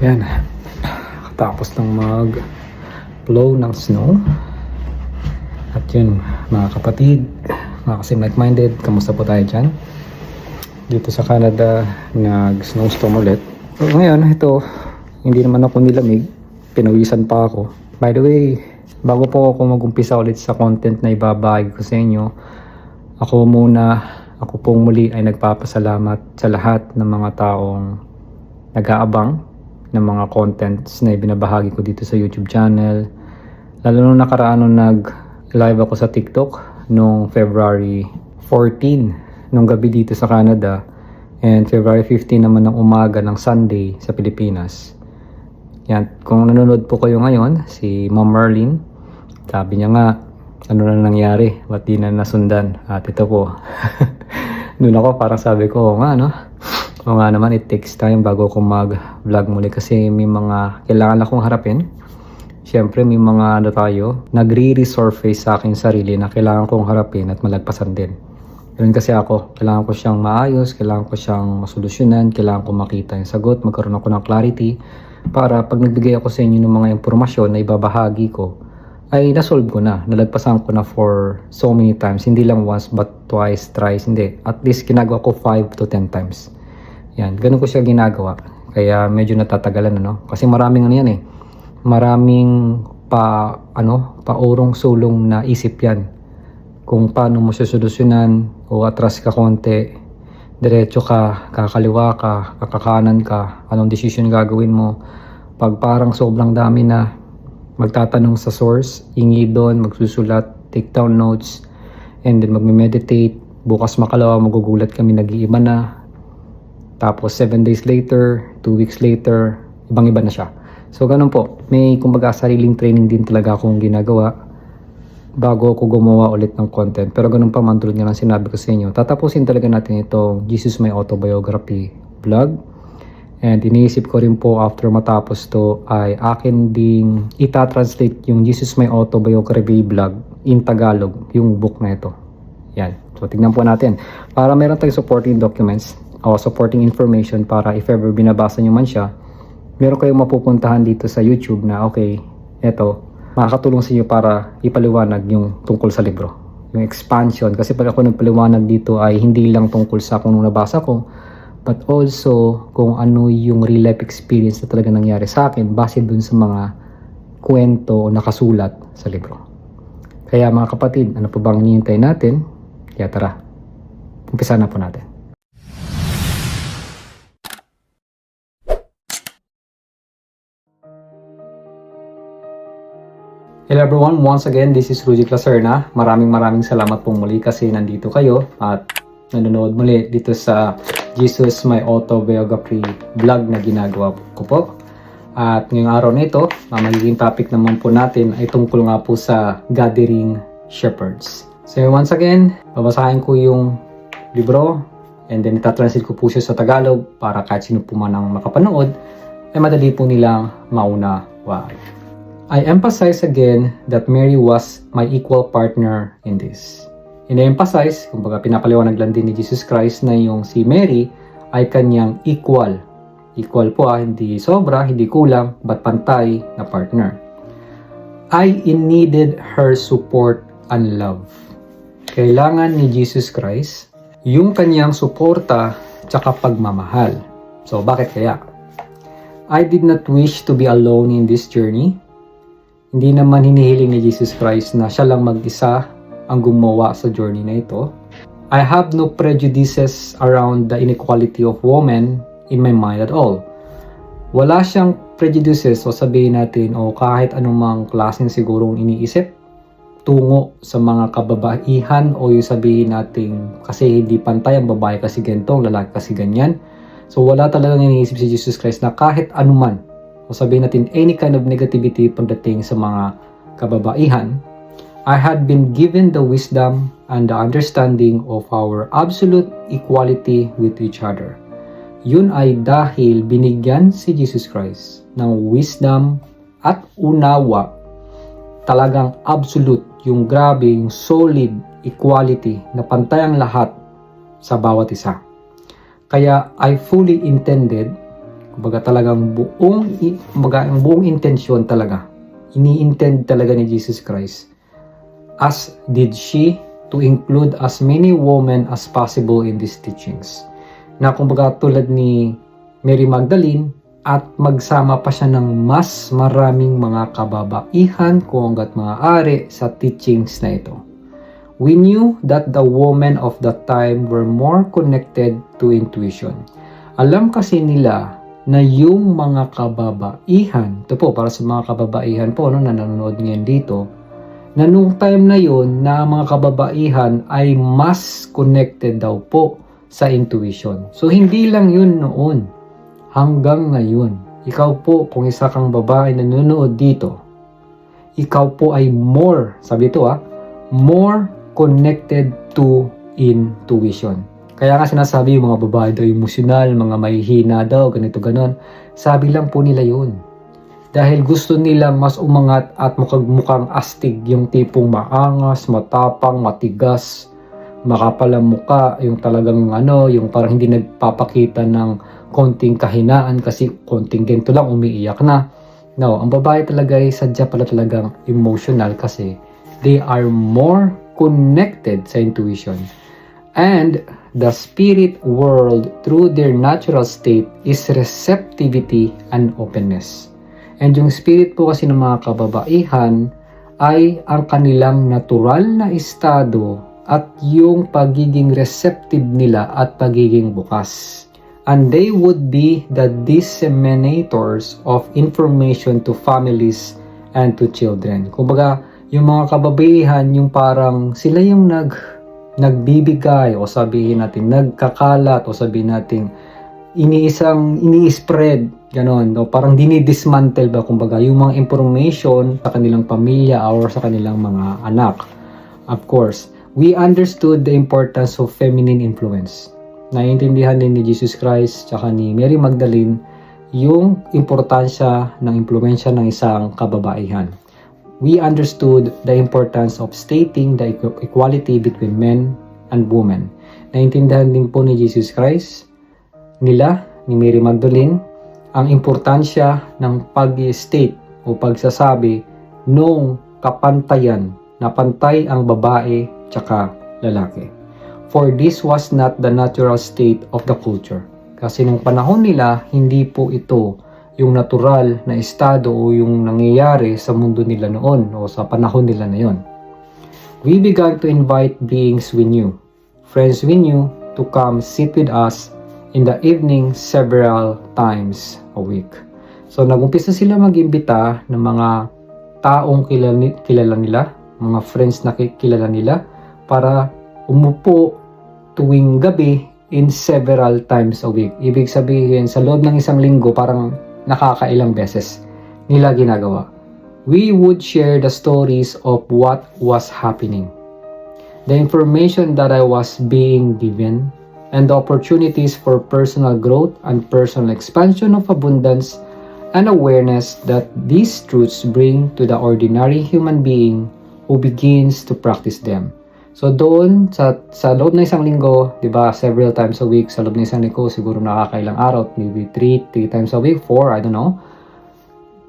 Ayan, tapos ng mag-blow ng snow. At yun, mga kapatid, mga kasim like-minded, kamusta po tayo dyan? Dito sa Canada, nag-snowstorm ulit. So ngayon, ito, hindi naman ako nilamig, pinawisan pa ako. By the way, bago po ako mag-umpisa ulit sa content na ibabahagi ko sa inyo, ako pong muli ay nagpapasalamat sa lahat ng mga taong nag-aabang ng mga contents na ibinabahagi ko dito sa YouTube channel. Lalo nung nakaraan nung nag-live ako sa TikTok noong February 14 nung gabi dito sa Canada, and February 15 naman ng umaga ng Sunday sa Pilipinas. Yan, kung nanonood po kayo ngayon, si Ma'am Marlene, sabi niya nga, ano na nangyari, ba't di na nasundan? At ito po, noon ako parang sabi ko, oo nga no, oo nga naman, it takes time bago ako mag-vlog muli kasi may mga kailangan akong harapin. Siyempre may mga tayo, nagre-resurface sa aking sarili na kailangan kong harapin at malagpasan din. Ganun kasi ako, kailangan ko siyang maayos, kailangan ko siyang masolusyonan, kailangan ko makita yung sagot, magkaroon ako ng clarity para pag nagbigay ako sa inyo ng mga impormasyon na ibabahagi ko, ay nasolve ko na, nalagpasan ko na for so many times, hindi lang once but twice, thrice, hindi. At least ginagawa ko 5 to 10 times. Yan, ganun ko siya ginagawa. Kaya medyo natatagalan ano, kasi maraming ano yan eh. Maraming paurong sulong na isip yan. Kung paano mo susolusyonan o atras ka konti, diretso ka, kakaliwa ka, kakakanan ka, anong decision gagawin mo. Pag parang sobrang dami na, magtatanong sa source, ingi doon, magsusulat, take down notes, and then magme-meditate. Bukas makalawa, magugulat kami, nag-iiba na. Tapos 7 days later, 2 weeks later, ibang-iba na siya. So ganun po, may kumbaga sariling training din talaga akong ginagawa bago ako gumawa ulit ng content. Pero ganun pa man, tulad nga lang sinabi ko sa inyo, tatapusin talaga natin itong Jesus My Autobiography vlog. And iniisip ko rin po after matapos to ay akin ding itatranslate yung Jesus My Autobiography vlog in Tagalog, yung book na ito. Yan, so tignan po natin. Para meron tayong supporting documents o supporting information para if ever binabasa nyo man siya, meron kayong mapupuntahan dito sa YouTube na okay, eto, makakatulong sa inyo para ipaliwanag yung tungkol sa libro. Yung expansion, kasi pag ako nagpaliwanag dito ay hindi lang tungkol sa kung nabasa ko, but also kung ano yung real life experience na talaga nangyari sa akin base dun sa mga kwento o nakasulat sa libro. Kaya mga kapatid, ano pa bang hinihintay natin? Kaya tara, umpisa na po natin. Hello everyone, once again, this is Rudy Claserna. Maraming salamat pong muli kasi nandito kayo at nanonood muli dito sa Jesus My Autobiography vlog na ginagawa ko po. At ngayong araw na ito, magiging topic naman po natin ay tungkol nga po sa Gathering Shepherds. So once again, babasahin ko yung libro and then itatranslate ko po siya sa Tagalog para kahit sino po man ang makapanood ay madali po nilang maunawaan. I emphasize again that Mary was my equal partner in this. Ina-emphasize, kumbaga pinapaliwanag lang din ni Jesus Christ na yung si Mary ay kanyang equal. Equal po hindi sobra, hindi kulang, but pantay na partner. I needed her support and love. Kailangan ni Jesus Christ yung kanyang suporta tsaka pagmamahal. So bakit kaya? I did not wish to be alone in this journey. Hindi naman hinihiling ni Jesus Christ na siya lang mag-isa ang gumawa sa journey na ito. I have no prejudices around the inequality of women in my mind at all. Wala siyang prejudices o sabihin natin o kahit anumang klaseng sigurong iniisip tungo sa mga kababaihan o yung sabihin natin kasi hindi pantay ang babae kasi ganito, ang lalaki kasi ganyan. So wala talagang iniisip si Jesus Christ na kahit anuman o sabihin natin any kind of negativity pagdating sa mga kababaihan. I had been given the wisdom and the understanding of our absolute equality with each other. Yun ay dahil binigyan si Jesus Christ ng wisdom at unawa, talagang absolute, yung grabe, yung solid equality na pantay ang lahat sa bawat isa. Kaya I fully intended Kumbaga talagang ang buong intensyon talaga. Ini-intend talaga ni Jesus Christ. As did she to include as many women as possible in these teachings. Na kumbaga tulad ni Mary Magdalene at magsama pa siya ng mas maraming mga kababaihan kung hangga't maaari sa teachings na ito. We knew that the women of that time were more connected to intuition. Alam kasi nila na yung mga kababaihan, ito po para sa mga kababaihan po na nanonood ngayon dito, na nung time na yun na mga kababaihan ay mas connected daw po sa intuition. So hindi lang yun noon, hanggang ngayon. Ikaw po kung isa kang babae na nanonood dito, ikaw po ay more, sabi ito more connected to intuition. Kaya nga sinasabi yung mga babae daw emosyonal, mga mahihina daw, ganito ganon. Sabi lang po nila yun. Dahil gusto nila mas umangat at mukhang astig, yung tipong maangas, matapang, matigas, makapal ang muka, yung talagang yung parang hindi nagpapakita ng konting kahinaan kasi konting ganito lang umiiyak na. No, ang babae talaga ay sadya pala talagang emotional kasi they are more connected sa intuition. And the spirit world through their natural state is receptivity and openness. And yung spirit po kasi ng mga kababaihan ay ang kanilang natural na estado at yung pagiging receptive nila at pagiging bukas. And they would be the disseminators of information to families and to children. Kumbaga, yung mga kababaihan, yung parang sila yung nagbibigay o sabihin natin nagkakalat o sabihin natin ini-spread ganon, no? Parang dinidismantle ba kumbaga yung mga information sa kanilang pamilya or sa kanilang mga anak. Of course, we understood the importance of feminine influence. Naiintindihan din ni Jesus Christ tsaka ni Mary Magdalene yung importansya ng impluwensya ng isang kababaihan. We understood the importance of stating the equality between men and women. Naintindihan din po ni Jesus Christ, ni Mary Magdalene, ang importansya ng pag-state o pagsasabi nung kapantayan na pantay ang babae tsaka lalaki. For this was not the natural state of the culture. Kasi nung panahon nila, hindi po ito yung natural na estado o yung nangyayari sa mundo nila noon o sa panahon nila na yon. We began to invite beings we knew, friends we knew, to come sit with us in the evening several times a week. So nagumpisa sila mag-imbita ng mga taong kilala nila, mga friends na kilala nila, para umupo tuwing gabi in several times a week. Ibig sabihin, sa loob ng isang linggo, parang nakakailang beses nila ginagawa. We would share the stories of what was happening, the information that I was being given, and the opportunities for personal growth and personal expansion of abundance and awareness that these truths bring to the ordinary human being who begins to practice them. So doon, sa loob ng isang linggo, di ba, several times a week, sa loob ng isang linggo, siguro nakakailang araw, maybe 3 times a week, 4, I don't know.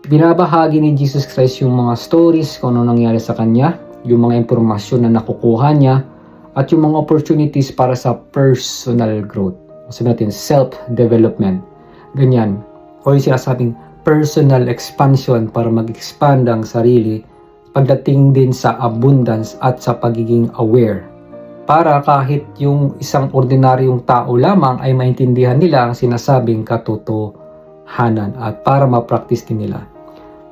Binabahagi ni Jesus Christ yung mga stories kung ano nangyari sa kanya, yung mga impormasyon na nakukuha niya, at yung mga opportunities para sa personal growth. Sabi natin, self-development. Ganyan. O yung sinasabing personal expansion para mag-expand ang sarili pagdating din sa abundance at sa pagiging aware. Para kahit yung isang ordinaryong tao lamang ay maintindihan nila ang sinasabing katotohanan at para ma-practice din nila.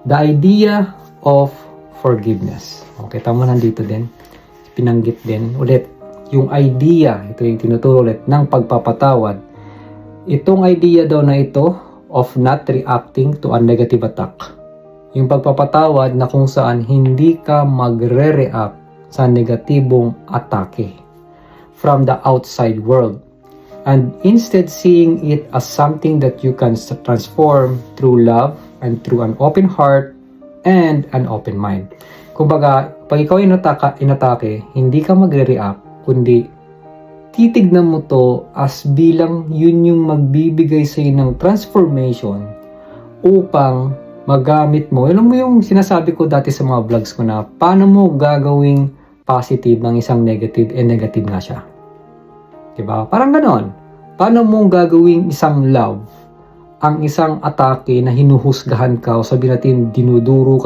The idea of forgiveness. Okay, tama nandito din. Pinanggit din ulit. Yung idea, ito yung tinuturo ulit, ng pagpapatawad. Itong idea daw na ito of not reacting to a negative attack. Yung pagpapatawad na kung saan hindi ka magre-react sa negatibong atake from the outside world. And instead seeing it as something that you can transform through love and through an open heart and an open mind. Kumbaga, pag ikaw inatake, hindi ka magre-react, kundi titignan mo to as bilang yun yung magbibigay sa'yo ng transformation upang magamit mo. Alam mo yung sinasabi ko dati sa mga vlogs ko na paano mo gagawing positive ng isang negative, negative nga siya. Diba? Parang ganon. Paano mo gagawing isang love ang isang atake na hinuhusgahan ka o sabi natin dinudurog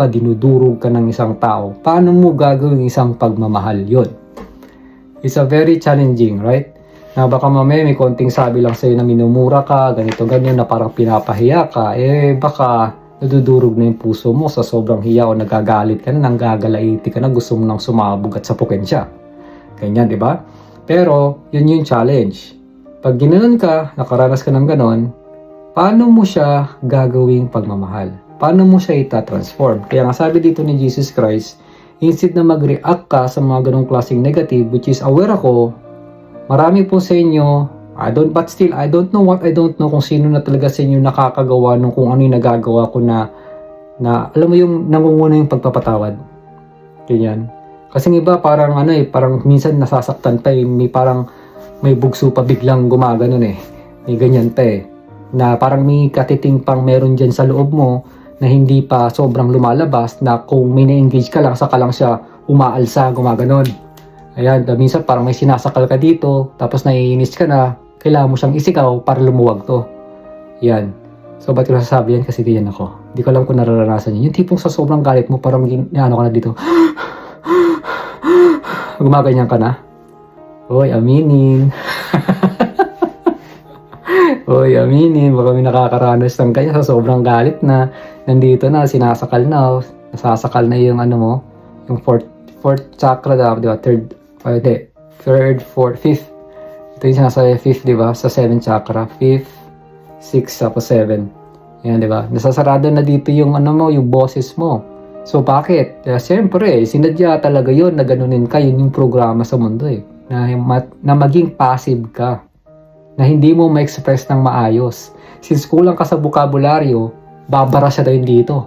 ka ng isang tao? Paano mo gagawing isang pagmamahal yon? It's a very challenging, right? Na baka mamaya may konting sabi lang sa'yo na minumura ka, ganito, ganyan, na parang pinapahiya ka, baka nadudurog na yung puso mo sa sobrang hiya o nagagalit ka na, nanggagalaiti ka na, gusto mo nang sumabog at sapukin siya. Ganyan, di ba? Pero, yun yung challenge. Pag ginanon ka, nakaranas ka ng ganon, paano mo siya gagawing pagmamahal? Paano mo siya itatransform? Kaya nga sabi dito ni Jesus Christ, instead na mag-react ka sa mga ganong klaseng negative, which is aware ako, marami po sa inyo, I don't know kung sino na talaga sa inyo nakakagawa nung kung ano yung nagagawa ko na alam mo yung nangunguna yung pagpapatawad. Ganyan. Kasi iba parang parang minsan nasasaktan pa may bugso pa biglang gumaganon May ganyan pa na parang may katiting pang meron dyan sa loob mo na hindi pa sobrang lumalabas na kung may na-engage ka lang, saka lang siya umaalsa, gumaganon. Ayan, minsan parang may sinasakal ka dito, tapos naiinis ka na, kailangan mo siyang isigaw para lumuwag to. Yan. So, ba't ko nasasabi yan? Kasi ganyan ako. Hindi ko alam kung nararanasan yun. Yung tipong sa sobrang galit mo, parang ano ka na dito. Gumaganyan ka na. Hoy, aminin. Hoy, aminin. Baka may nakakaranas ng kanya sa sobrang galit na nandito na, sinasakal na. Nasasakal na yung yung fourth chakra daw, di ba? Third, fourth, fifth. Ito yung sinasabi, fifth, di ba? Sa 7 chakra. 5th, 6, tapos 7. Yan, di ba? Nasasarado na dito yung yung boses mo. So, bakit? Siyempre, sinadya talaga yun na ganunin ka. Yun yung programa sa mundo na maging passive ka. Na hindi mo ma-express ng maayos. Since kulang ka sa bokabularyo, babara siya din dito.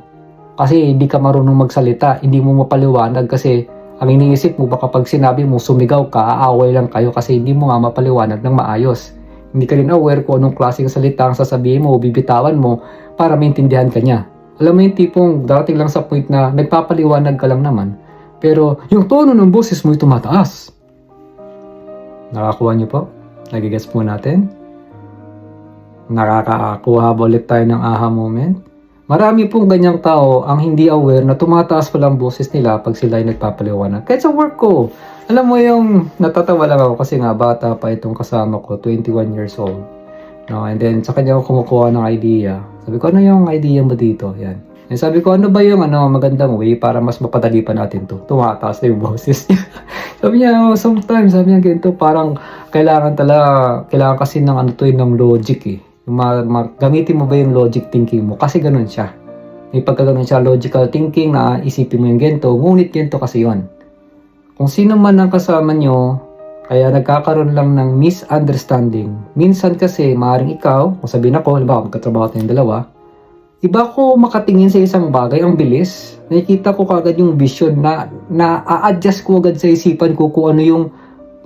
Kasi hindi ka marunong magsalita. Hindi mo mapaliwanag kasi ang iniisip mo, baka pag sinabi mo, sumigaw ka, aaway lang kayo kasi hindi mo nga mapaliwanag ng maayos. Hindi ka rin aware kung anong klaseng salita ang sasabihin mo o bibitawan mo para maintindihan ka niya. Alam mo yung tipong darating lang sa point na nagpapaliwanag ka lang naman, pero yung tono ng boses mo ay tumataas. Nakakuha niyo po? Nagigets po natin? Nakakakuha ba ulit tayo ng aha moment? Marami pong ganyang tao ang hindi aware na tumataas pala ang boses nila pag sila ay nagpapaliwanag. Kahit sa work ko, alam mo yung natatawa lang ako kasi nga bata pa itong kasama ko, 21 years old. No, and then sa kanya ako kumukuha ng idea. Sabi ko, ano yung idea mo dito? Yan. And sabi ko, ano ba yung magandang way para mas mapadali pa natin to? Tumataas na yung boses niya. Sabi niya, sometimes, sabi niya ganito, parang kailangan kasi ng ng logic gamitin mo ba yung logic thinking mo? Kasi ganun siya. May pagkaganon siya, logical thinking na isipin mo yung gento, ngunit gento kasi yon. Kung sino man ang kasama nyo, kaya nagkakaroon lang ng misunderstanding. Minsan kasi, maaaring ikaw, kung sabihin ako, halimbawa magkatrabaho tayong dalawa, iba ko makatingin sa isang bagay, ang bilis. Nakikita ko kagad yung vision na a-adjust ko agad sa isipan ko kung ano yung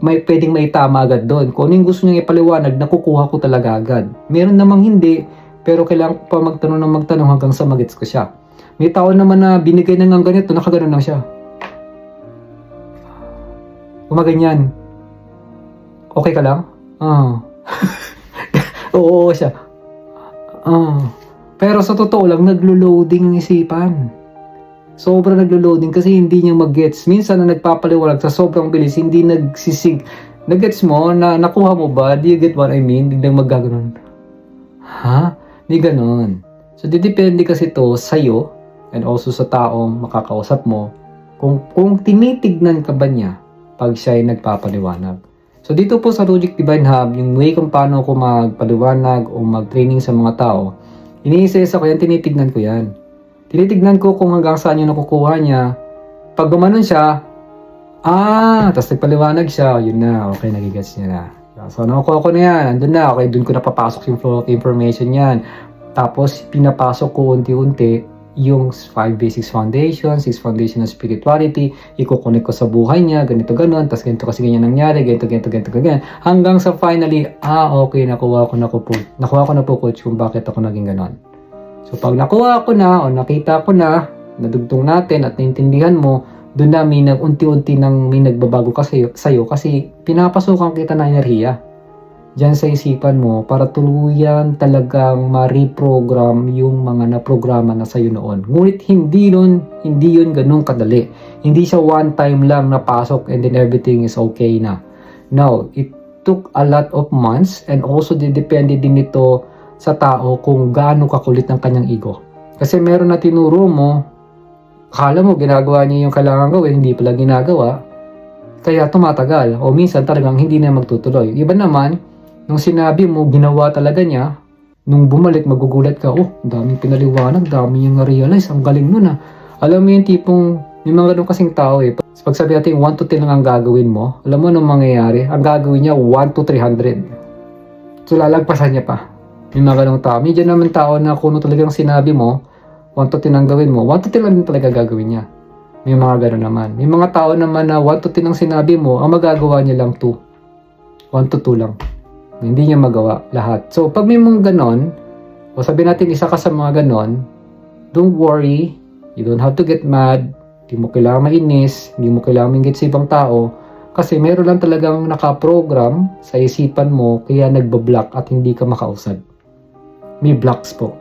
may pwedeng maitama agad doon. Kung ano yung gusto niyang ipaliwanag, nakukuha ko talaga agad. Meron namang hindi, pero kailangan ko pa magtanong hanggang sa magets ko siya. May tao naman na binigay na ng ganito, nakaganon lang siya. Gumaganyan. Okay ka lang? Oo siya. Pero sa totoo lang, naglo-loading ng isipan. Sobrang naglo-loading kasi hindi niya mag-gets. Minsan na nagpapaliwalag sa sobrang bilis, hindi nagsisig. Nag-gets mo? Nakuha mo ba? Do you get what I mean? Biglang maggaganon. Ha? Di ganon. So, didepende kasi to sa'yo and also sa taong makakausap mo kung tinitignan ka ba niya pag siya ay nagpapaliwanag. So, dito po sa Logic Divine Hub, yung way kung paano ako magpaliwanag o mag-training sa mga tao, iniisa-isa ko yan, tinitignan ko yan. Tinitignan ko kung hanggang saan yung nakukuha niya. Pag gumanon siya, tapos nagpaliwanag siya, yun na, okay, nagigets niya na. So, nakukuha ko na yan, andun na, okay, dun ko napapasok yung flow of information yan. Tapos, pinapasok ko unti-unti yung 5 basics foundation, 6 foundation of spirituality, ikukunik ko sa buhay niya, ganito ganon, tas ganito kasi ganyan nangyari, ganito, ganyan. Hanggang sa finally, okay, nakuha ko na po coach kung bakit ako naging ganon. So pag nakuha ko na, o nakita ko na, nadugtong natin at naintindihan mo, doon na unti-unti nang may nagbabago sa'yo kasi pinapasukan kita na enerhiya dyan sa isipan mo para tuluyan talagang ma-reprogram yung mga naprograma na sa'yo noon. Ngunit hindi yun ganun kadali. Hindi siya one time lang napasok and then everything is okay na. No, it took a lot of months and also depende din ito sa tao kung gaano kakulit ng kanyang ego. Kasi meron na tinuro mo, akala mo ginagawa niya yung kailangan gawin, hindi pala ginagawa, kaya tumatagal. O minsan talagang hindi na magtutuloy. Iba naman, nung sinabi mo, ginawa talaga niya, nung bumalik, magugulat ka, daming pinaliwanag, dami yung na-realize, ang galing nun Alam mo yung tipong, may mga ganun kasing tao Pag sabi natin 1 to 10 lang ang gagawin mo, alam mo anong mangyayari? Ang gagawin niya, 1 to 300. So lalagpasan niya pa. May mga ganung tao. May dyan naman tao na kung talagang sinabi mo, 1 to 10 ang gawin mo, 1 to 10 lang din talaga gagawin niya. May mga ganun naman. May mga tao naman na 1 to 10 ang sinabi mo, ang magagawa niya lang 2. 1 to 2 lang. Hindi niya magawa lahat. So, pag may mga ganon, o sabihin natin isa ka sa mga ganon, don't worry, you don't have to get mad, hindi mo kailangan mainis, hindi mo kailangan manggit sa ibang tao, kasi meron lang talagang nakaprogram sa isipan mo, kaya nagbablock at hindi ka makausad. May blocks po.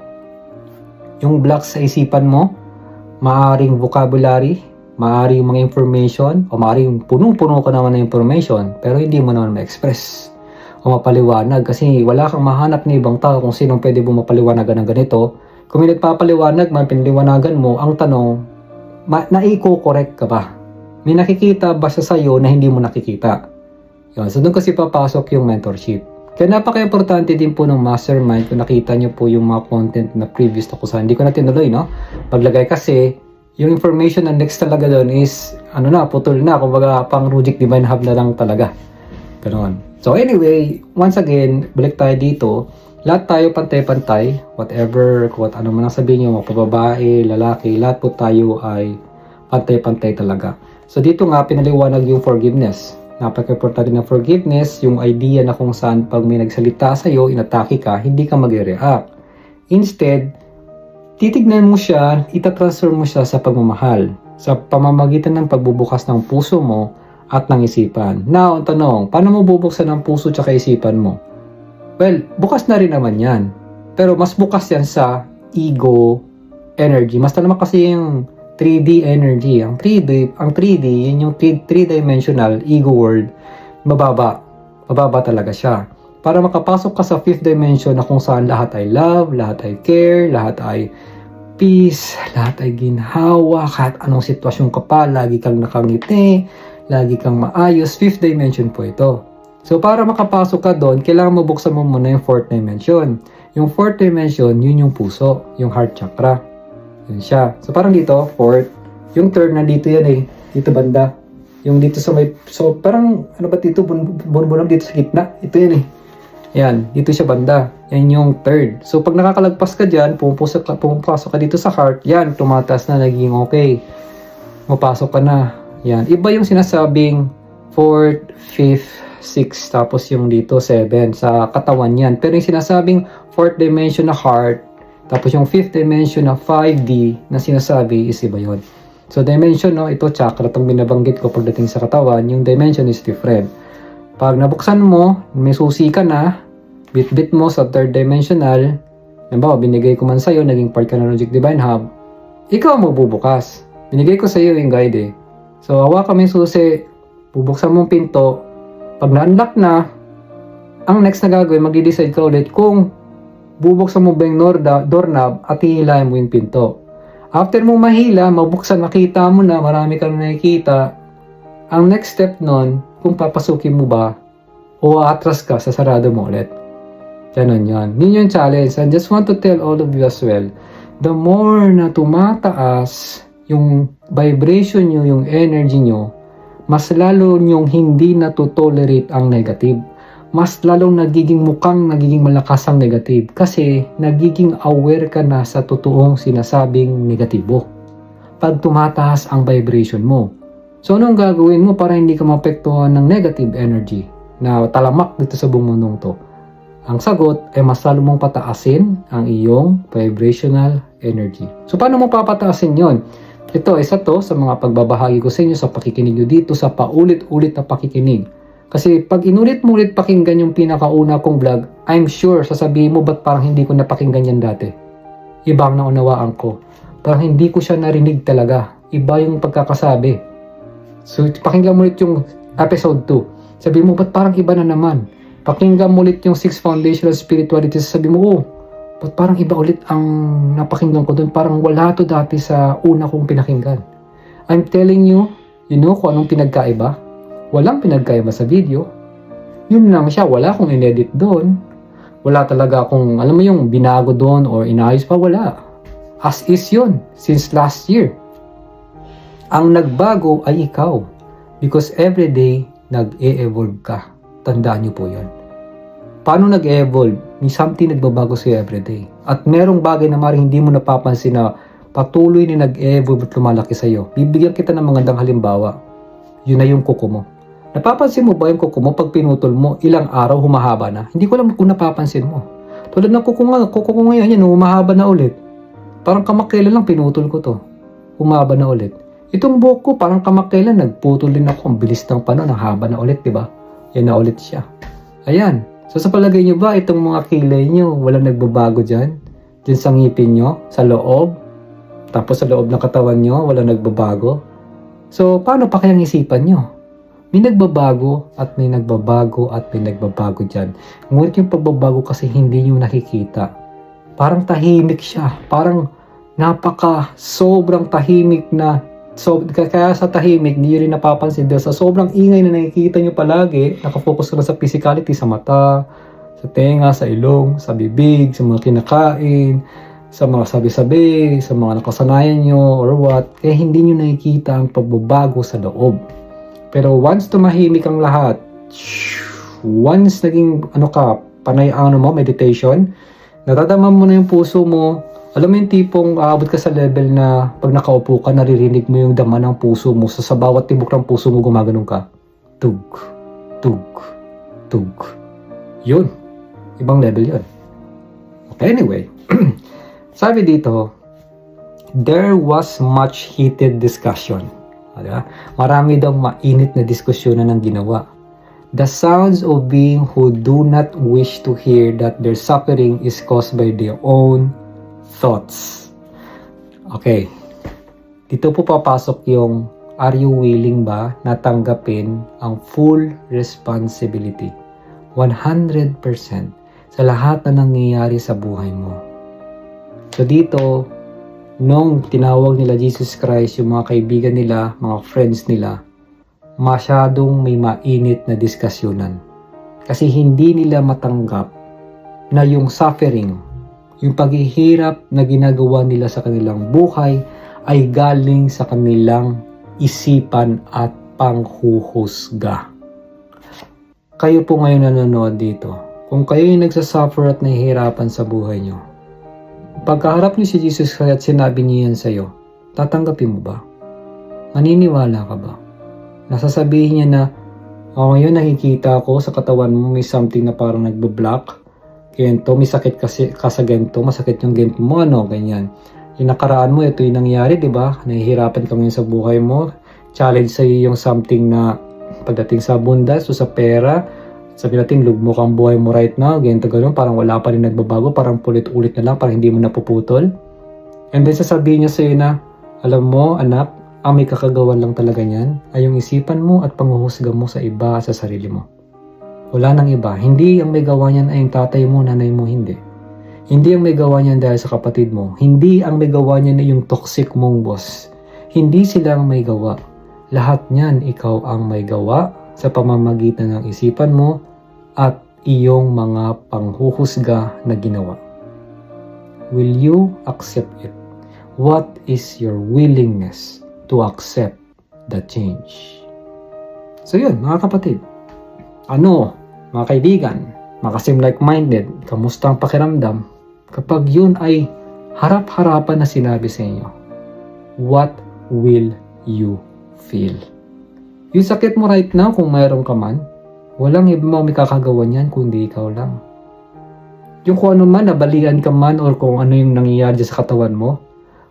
Yung blocks sa isipan mo, maaaring vocabulary, maaaring mga information, o maaaring punong-puno ka naman ng information, pero hindi mo naman ma-express o mapaliwanag kasi wala kang mahanap na ibang tao kung sinong pwede mo mapaliwanagan ng ganito. Kung may nagpapaliwanag man, pinaliwanagan mo, ang tanong, naiko-correct ka ba? May nakikita ba siya sa'yo na hindi mo nakikita? Yun. So doon kasi papasok yung mentorship. Kaya napaka-importante din po ng mastermind kung nakita nyo po yung mga content na previous na kusa. Hindi ko na tinuloy, no? Paglagay kasi, yung information na next talaga doon is, putol na. Kumbaga, pang Rujik Divine Hub na lang talaga. Ganoon. So anyway, once again, balik tayo dito. Lahat tayo pantay-pantay. Whatever, kung ano man ang sabihin nyo, mga babae, lalaki, lahat po tayo ay pantay-pantay talaga. So dito nga, pinaliwanag yung forgiveness. Napaka-importante ng forgiveness, yung idea na kung saan pag may nagsalita sa'yo, inatake ka, hindi ka mag-react. Instead, titignan mo siya, itatransfer mo siya sa pagmamahal. Sa pamamagitan ng pagbubukas ng puso mo at ng isipan. Now, ang tanong, paano mo bubuksan ang puso at isipan mo? Well, bukas na rin naman yan. Pero mas bukas yan sa ego energy. Mas naman kasi yung 3D energy. Ang 3D, yun yung 3-dimensional ego world, mababa. Mababa talaga siya. Para makapasok ka sa 5th dimension na kung saan lahat ay love, lahat ay care, lahat ay peace, lahat ay ginhawa, kahit anong sitwasyon ka pa, lagi kang nakangiti, lagi kang maayos. 5th dimension po ito. So para makapasok ka doon, kailangan mabuksan mo muna yung 4th dimension. Yung 4th dimension, yun yung puso, yung heart chakra. Yun siya. So parang dito, 4th. Yung 3rd, nandito yan dito banda. Yung dito sa may, so parang, dito, bunbunag dito sa gitna. Ito yan Yan, dito siya banda. Yan yung 3rd. So pag nakakalagpas ka dyan, pumapasok ka dito sa heart, yan, tumatas na, naging okay. Mapasok ka na. Yan. Iba yung sinasabing 4th, 5th, 6th, tapos yung dito 7 sa katawan yan. Pero yung sinasabing 4th dimension na heart, tapos yung 5th dimension na 5D na sinasabi is iba yun. So dimension, ito chakra, itong binabanggit ko pagdating sa katawan, yung dimension is different. Pag nabuksan mo, may susi ka na, bit-bit mo sa 3rd dimensional, nabawa, binigay ko man sa'yo, naging part ka ng Rujik Divine Hub, ikaw magbubukas. Binigay ko sa'yo yung guide So, hawa kami susi, bubuksan mong pinto. Pag na-unlock na, ang next na gagawin, mag-decide ka ulit kung bubuksan mo ba yung doorknob at hihilahin mo yung pinto. After mo mahila, mabuksan, makita mo na, marami kang nakikita. Ang next step nun, kung papasukin mo ba, o atras ka, sasarado mo ulit. Ganon yun. Yun yung challenge. I just want to tell all of you as well, the more na tumataas yung vibration nyo, yung energy nyo, mas lalo nyong hindi natutolerate ang negative. mas lalong nagiging malakas ang negative kasi nagiging aware ka na sa totoong sinasabing negatibo. Pag tumataas ang vibration mo. So anong gagawin mo para hindi ka maapektuhan ng negative energy na talamak dito sa buong mundong to? Ang sagot ay mas lalo mong pataasin ang iyong vibrational energy. So paano mo papataasin yon? Ito, isa to sa mga pagbabahagi ko sa inyo sa pakikinig nyo dito sa paulit-ulit na pakikinig. Kasi pag inulit mo ulit pakinggan yung pinakauna kong vlog, I'm sure sasabihin mo ba't parang hindi ko napakinggan yan dati. Iba ang naunawaan ko. Parang hindi ko siya narinig talaga. Iba yung pagkakasabi. So pakinggan mo ulit yung episode 2. Sabihin mo ba't parang iba na naman. Pakinggan mo ulit yung 6 foundational spirituality. Sabihin mo, oh, ba't parang iba ulit ang napakinggan ko doon. Parang wala to dati sa una kong pinakinggan. I'm telling you, you know kung anong pinagkaiba? Walang pinagkaiba sa video. Yun lang siya, wala akong inedit doon. Wala talaga akong, alam mo yung binago doon or inayos pa, wala. As is yun, since last year. Ang nagbago ay ikaw. Because everyday, nag-e-evolve ka. Tandaan niyo po yun. Paano nag-e-evolve? May something nagbabago sa'yo everyday. At merong bagay na maaaring hindi mo napapansin na patuloy na nag-e-evolve at lumalaki sa'yo. Bibigyan kita ng magandang halimbawa. Yun na yung kuko mo. Napapansin mo ba yung kuko mo pag pinutol mo, ilang araw humahaba na? Hindi ko alam kung napapansin mo. Tulad ng kuko ko ngayon, yan, humahaba na ulit. Parang kamakailan lang pinutol ko to. Humaba na ulit. Itong buhok ko, parang kamakailan, nagputol din ako. Ang bilis ng panon, ang haba na ulit, di ba? Yan na ulit siya. Ayan. So sa palagay nyo ba, itong mga kilay nyo, walang nagbabago dyan? Dyan sa ngipin nyo, sa loob? Tapos sa loob ng katawan nyo, walang nagbabago? So paano pa kayang isipan nyo? May nagbabago at may nagbabago at may nagbabago dyan. Ngunit yung pagbabago kasi hindi nyo nakikita. Parang tahimik siya. Parang sobrang tahimik na. So, kaya sa tahimik, hindi nyo rin napapansin dahil sa sobrang ingay na nakikita nyo palagi, nakafocus ka na sa physicality, sa mata, sa tenga, sa ilong, sa bibig, sa mga kinakain, sa mga sabi-sabi, sa mga nakasanayan nyo or what. Kaya hindi nyo nakikita ang pagbabago sa loob. Pero once tumahimik ang lahat, once naging panay ang meditation, natadama mo na yung puso mo. Alam mo yung tipong aabot ka sa level na pag nakaupo ka, naririnig mo yung dama ng puso mo. So sa bawat tibok ng puso mo, gumaganon ka. Tug, tug, tug. Yun. Ibang level yun. Okay, anyway. Sabi dito, there was much heated discussion. Marami daw mainit na diskusyonan ang ginawa. The sounds of being who do not wish to hear that their suffering is caused by their own thoughts. Okay. Dito po papasok yung, are you willing ba na tanggapin ang full responsibility? 100% sa lahat na nangyayari sa buhay mo. So dito, nung tinawag nila Jesus Christ, yung mga kaibigan nila, mga friends nila, masyadong may mainit na diskusyunan. Kasi hindi nila matanggap na yung suffering, yung paghihirap na ginagawa nila sa kanilang buhay ay galing sa kanilang isipan at panghuhusga. Kayo po ngayon nanonood dito, kung kayo yung nagsasuffer at nahihirapan sa buhay nyo, pagkaharap niyo si Jesus Christ at sinabi niya yan sa'yo, tatanggapin mo ba? Maniniwala ka ba? Nasasabihin niya na, ngayon nakikita ko sa katawan mo may something na parang nagbo-block. Ganito, may sakit ka sa ganito, masakit yung ganito mo, ganyan. Yung nakaraan mo, ito yung nangyari, di ba? Nahihirapan ka ngayon sa buhay mo. Challenge sa'yo yung something na pagdating sa abundance o sa pera, sabi natin, lugmok ang buhay mo right now, ganito gano'n, parang wala pa rin nagbabago, parang pulit-ulit na lang, parang hindi mo napuputol. And then sasabihin niya sa'yo na, alam mo, anak, ang may kakagawan lang talaga niyan ay yung isipan mo at panghuhusga mo sa iba sa sarili mo. Wala nang iba. Hindi ang may gawa niyan ay yung tatay mo, nanay mo, hindi. Hindi ang may gawa niyan dahil sa kapatid mo. Hindi ang may gawa niyan ay yung toxic mong boss. Hindi sila ang may gawa. Lahat niyan, ikaw ang may gawa sa pamamagitan ng isipan mo at iyong mga panghuhusga na ginawa. Will you accept it? What is your willingness to accept the change? So yun, mga kapatid. mga kaibigan, makasim like-minded, kamusta ang pakiramdam? Kapag yun ay harap-harapan na sinabi sa inyo, what will you feel? Yung sakit mo right now, kung mayroon ka man, walang ibang may kakagawa niyan kundi ikaw lang. Yung kung ano man, nabalian ka man or kung ano yung nangyayari sa katawan mo,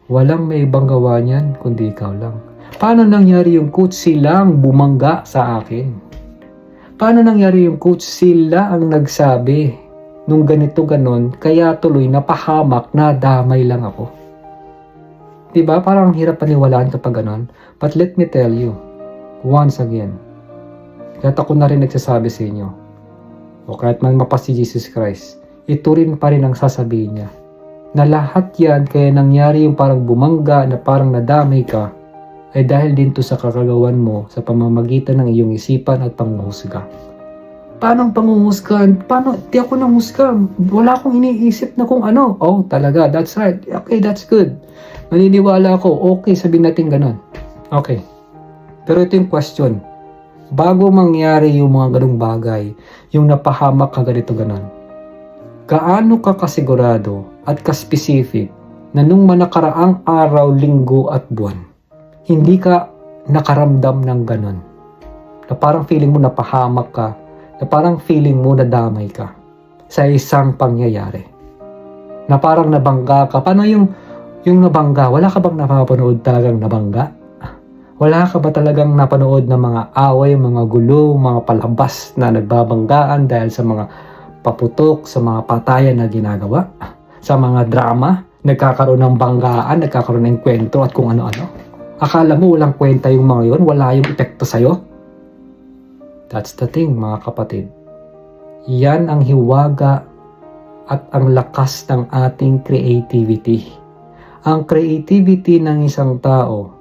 walang may ibang gawa niyan kundi ikaw lang. Paano nangyari yung coach? Sila ang bumangga sa akin. Paano nangyari yung coach? Sila ang nagsabi nung ganito ganon, kaya tuloy napahamak na damay lang ako. Diba? Parang hirap paniwalaan kapag ganon. But let me tell you, once again, kahit ako na rin nagsasabi sa inyo, o kahit man mapa si Jesus Christ, ito rin pa rin ang sasabihin niya. Na lahat yan, kaya nangyari yung parang bumangga, na parang nadamay ka, ay dahil din to sa kakagawan mo sa pamamagitan ng iyong isipan at panghuhusga. Paano ang panghuhusga? Paano? Di ako nanghusga. Wala akong iniisip na kung ano. Oh, talaga. That's right. Okay, that's good. Naniniwala ako. Okay, sabihin natin ganun. Okay. Pero ito yung question. Bago mangyari yung mga ganung bagay, yung napahamak ka ganito ganon, gaano ka kasigurado at ka-specific na nung manakaraang araw, linggo at buwan, hindi ka nakaramdam ng ganon? Na parang feeling mo napahamak ka, na parang feeling mo nadamay ka sa isang pangyayari. Na parang nabangga ka. Paano yung nabangga? Wala ka bang napapanood talagang nabangga? Wala ka ba talagang napanood ng mga away, mga gulo, mga palabas na nagbabanggaan dahil sa mga paputok, sa mga patayan na ginagawa? Sa mga drama, nagkakaroon ng banggaan, nagkakaroon ng kwento at kung ano-ano? Akala mo walang kwenta yung mga yun? Wala yung epekto sa'yo? That's the thing, mga kapatid. Yan ang hiwaga at ang lakas ng ating creativity. Ang creativity ng isang tao,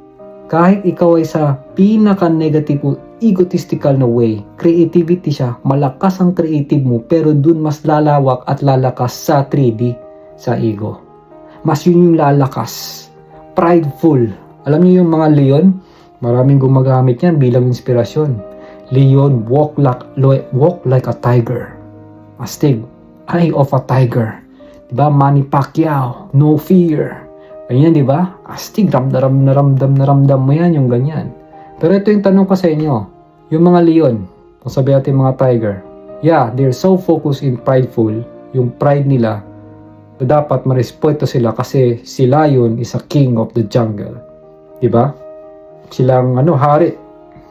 kahit ikaw ay sa pinaka-negative, egotistical na way, creativity siya, malakas ang creative mo, pero dun mas lalawak at lalakas sa 3D, sa ego. Mas yun yung lalakas. Prideful. Alam niyo yung mga leon? Maraming gumagamit yan bilang inspirasyon. Leon, walk like a tiger. Astig, eye of a tiger. Diba? Manny Pacquiao, no fear. Ganyan, di ba? Astig, ramdam mo yan, yung ganyan. Pero ito yung tanong ko sa inyo. Yung mga leon, kung sabi natin mga tiger, yeah, they're so focused in prideful, yung pride nila, na dapat marespeto sila kasi si lion is a king of the jungle. Di ba? Silang, hari.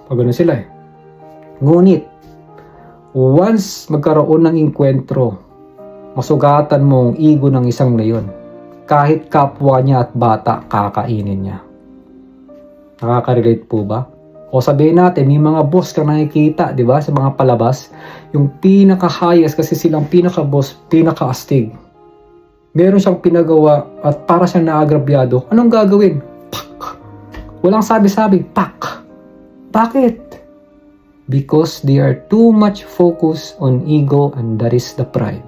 Pag gano'n sila eh. Ngunit, once magkaroon ng inkwentro, masugatan mo ang ego ng isang leon. Kahit kapwa niya at bata, kakainin niya. Nakaka-relate po ba? O sabihin natin, may mga boss ka nakikita, di ba, sa mga palabas, yung pinaka-highest kasi silang pinaka-boss, pinaka-astig. Meron siyang pinagawa at para siyang naagrabyado. Anong gagawin? Pak! Walang sabi-sabi, pak! Bakit? Because they are too much focused on ego and that is the pride.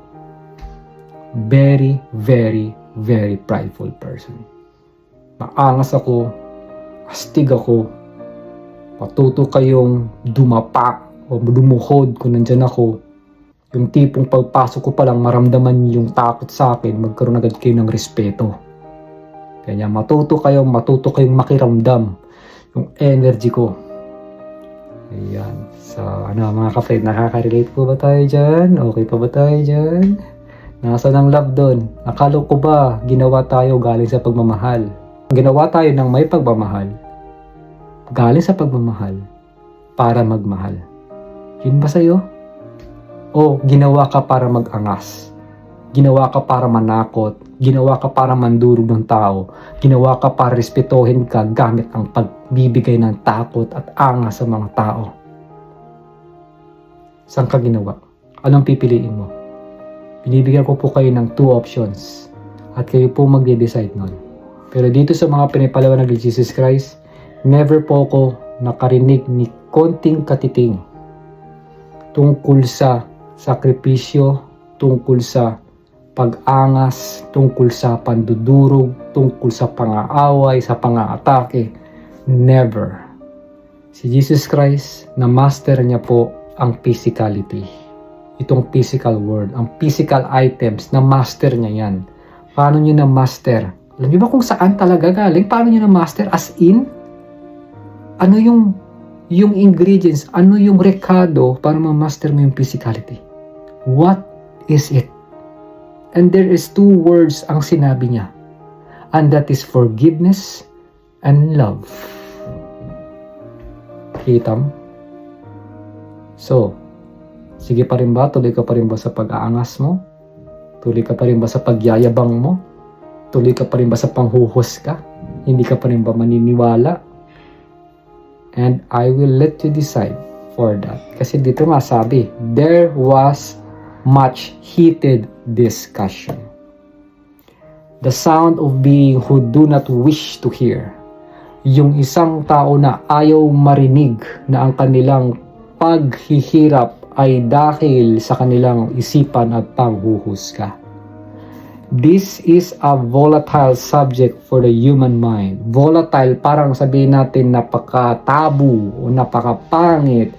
Very, very, very prideful person. Maangas ako, astig ako, matuto kayong dumapa o dumuhod kung nandyan ako. Yung tipong pagpasok ko palang maramdaman yung takot sa akin, magkaroon agad kayo ng respeto. Kaya matuto kayong makiramdam yung energy ko. Ayan. So, mga kapatid, nakaka-relate po ba tayo dyan? Okay pa ba tayo dyan? Nasaan ang love doon? Akala ko ba ginawa tayo galing sa pagmamahal? Ginawa tayo ng may pagmamahal, galing sa pagmamahal, para magmahal. Yun ba sa'yo? O ginawa ka para mag-angas? Ginawa ka para manakot? Ginawa ka para mandurog ng tao? Ginawa ka para respetuhin ka gamit ang pagbibigay ng takot at angas sa mga tao? Saan ka ginawa? Anong pipiliin mo? Binibigyan ko po kayo ng 2 options at kayo po magde-decide nun. Pero dito sa mga pinipalawanag ni Jesus Christ, never po ako nakarinig ni konting katiting tungkol sa sakripisyo, tungkol sa pag-angas, tungkol sa pandudurog, tungkol sa pang-aaway, sa pang-aatake. Never. Si Jesus Christ, na master niya po ang physicality. itong physical world, ang physical items, na master niya yan. Paano niyo na master? Alam niyo ba kung saan talaga galing? Paano niyo na master? As in, ano yung ingredients, ano yung rekado para ma-master mo yung physicality? What is it? And there is 2 words ang sinabi niya. And that is forgiveness and love. Kita mo? So, sige pa rin ba? Tuloy ka pa rin ba sa pag-aangas mo? Tuloy ka pa rin ba sa pagyayabang mo? Tuloy ka pa rin ba sa panghuhus ka? Hindi ka pa rin ba maniniwala? And I will let you decide for that. Kasi dito nga sabi, there was much heated discussion. The sound of being who do not wish to hear. Yung isang tao na ayaw marinig na ang kanilang paghihirap ay dahil sa kanilang isipan at panghuhusga. This is a volatile subject for the human mind. Volatile, parang sabihin natin napaka-tabu o napaka-pangit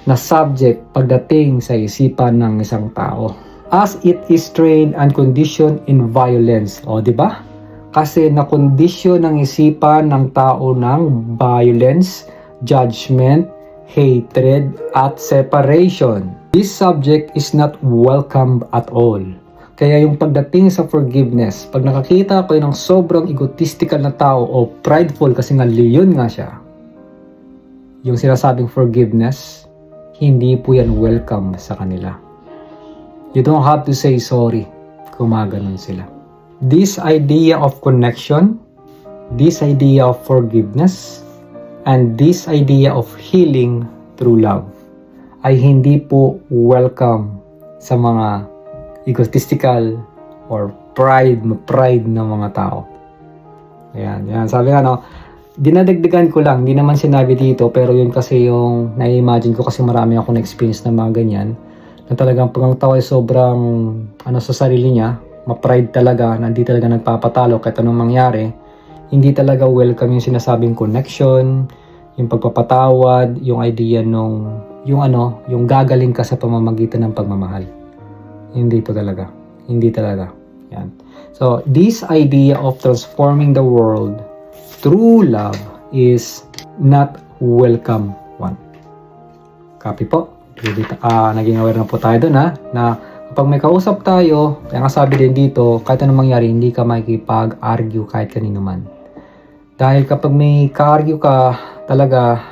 na subject pagdating sa isipan ng isang tao. As it is trained and conditioned in violence. O, di ba? Kasi nakondisyon ng isipan ng tao ng violence, judgment, hatred, at separation. This subject is not welcome at all. Kaya yung pagdating sa forgiveness, pag nakakita kayo ng sobrang egotistical na tao o prideful, kasi nga leon nga siya, yung sinasabing forgiveness, hindi po yan welcome sa kanila. You don't have to say sorry kung maganon sila. This idea of connection, this idea of forgiveness, and this idea of healing through love ay hindi po welcome sa mga egotistical or pride ng mga tao. Ayan, sabi nga no, dinadagdagan ko lang, hindi naman sinabi dito, pero yun kasi yung na-imagine ko, kasi marami ako na-experience na mga ganyan, na talagang pag ang tao ay sobrang sa sarili niya, ma-pride talaga, na hindi talaga nagpapatalo kahit anong mangyari, hindi talaga welcome yung sinasabing connection, yung pagpapatawad, yung idea yung gagaling ka sa pamamagitan ng pagmamahal. Hindi talaga. Yan. So, this idea of transforming the world through love is not welcome one. Copy po. Naging aware na po tayo dun na kapag may kausap tayo, kaya nga sabi din dito, kahit anong mangyari, hindi ka makikipag-argue kahit kanino man. Dahil kapag may ka-argue ka, talaga,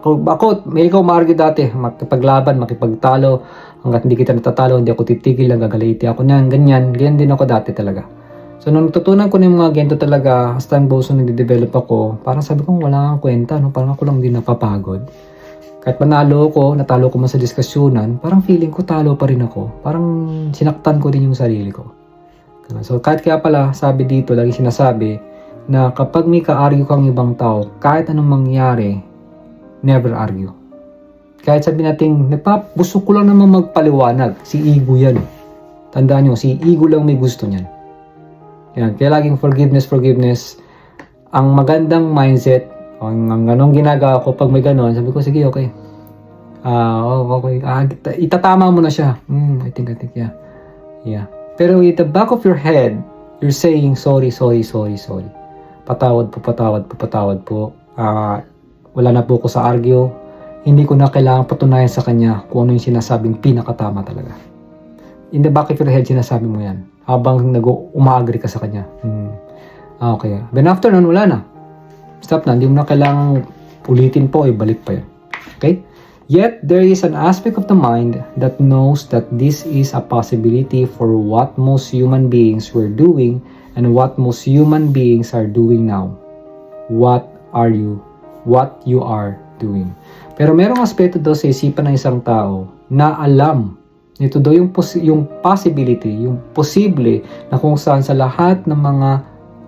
ako, may ikaw ma-argue dati, makipaglaban, makipagtalo, hanggat hindi kita natatalo, hindi ako titigil, gagalaiti ako na, ganyan din ako dati talaga. So, nung natutunan ko na yung mga ganito talaga, as time goes on, nag-develop ako, parang sabi ko, wala kang kwenta, parang ako lang din napapagod. Kahit natalo ko man sa diskusyunan, parang feeling ko talo pa rin ako. Parang sinaktan ko din yung sarili ko. So kahit kaya pala, sabi dito, lagi sinasabi, na kapag may ka-argue kang ibang tao, kahit anong mangyari, never argue. Kahit sabi natin, gusto ko lang naman magpaliwanag. Si ego yan. Tandaan nyo, si ego lang may gusto niyan. Yan. Kaya laging forgiveness. Ang magandang mindset, ang ganong ginagawa ko pag may ganon, sabi ko, sige, okay. Okay. Itatama mo na siya. I think, yeah. Pero at the back of your head, you're saying, sorry. Patawad po. Wala na po ko sa argue. Hindi ko na kailangan patunayan sa kanya kung ano yung sinasabing pinakatama talaga. In the back of your head, sinasabi mo yan. Habang umaagree ka sa kanya. Okay. Then after nun, wala na. Stop na. Hindi mo na kailangang ulitin po, ibalik pa yun. Okay? Yet, there is an aspect of the mind that knows that this is a possibility for what most human beings were doing and what most human beings are doing now. What you are doing. Pero merong aspeto daw sa isipan ng isang tao na alam ito daw yung possibility, yung posible na kung saan sa lahat ng mga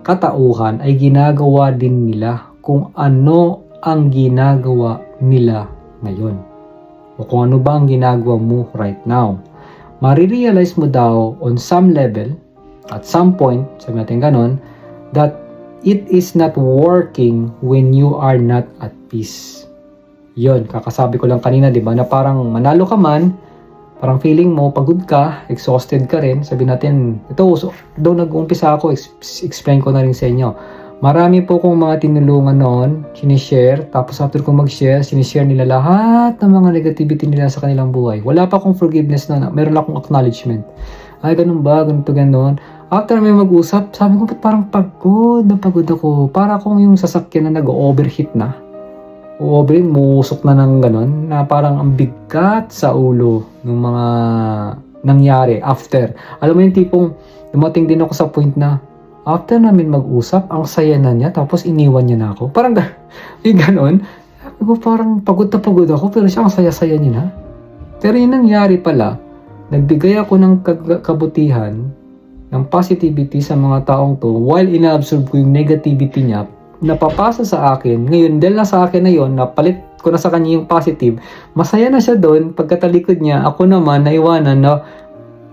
katauhan ay ginagawa din nila kung ano ang ginagawa nila ngayon. O kung ano ba ang ginagawa mo right now. Marirealize mo daw on some level, at some point, sabi natin ganon, that it is not working when you are not at peace. Yun, kakasabi ko lang kanina, di ba, na parang manalo ka man, Parang feeling mo, pagod ka, exhausted ka rin. Sabi natin, ito, so, doon nag-uumpisa ako, explain ko na rin sa inyo. Marami po kong mga tinulungan noon, sinishare, tapos after kong mag-share, sinishare nila lahat ng mga negativity nila sa kanilang buhay. Wala pa akong forgiveness na, meron lang akong acknowledgement. Ay, ganun ba? Ganito, ganon. After may mag-usap, sabi ko, ba't parang pagod na pagod ako? Para akong yung sasakyan na nag-overheat na. Musok na ng ganon, na parang ang bigat sa ulo ng mga nangyari after. Alam mo yung tipong dumating din ako sa point na after namin mag-usap, ang saya na niya, tapos iniwan niya na ako. Parang yung ganon, sabi ko parang pagod na pagod ako, pero siya ang saya-saya niya na. Pero yung nangyari pala, nagbigay ako ng kabutihan, ng positivity sa mga taong to, while ina-absorb ko yung negativity niya, napapasa sa akin. Ngayon, dahil na sa akin na yon, napalit ko na sa kanya yung positive, masaya na siya doon. Pagkatalikod niya, ako naman naiwanan na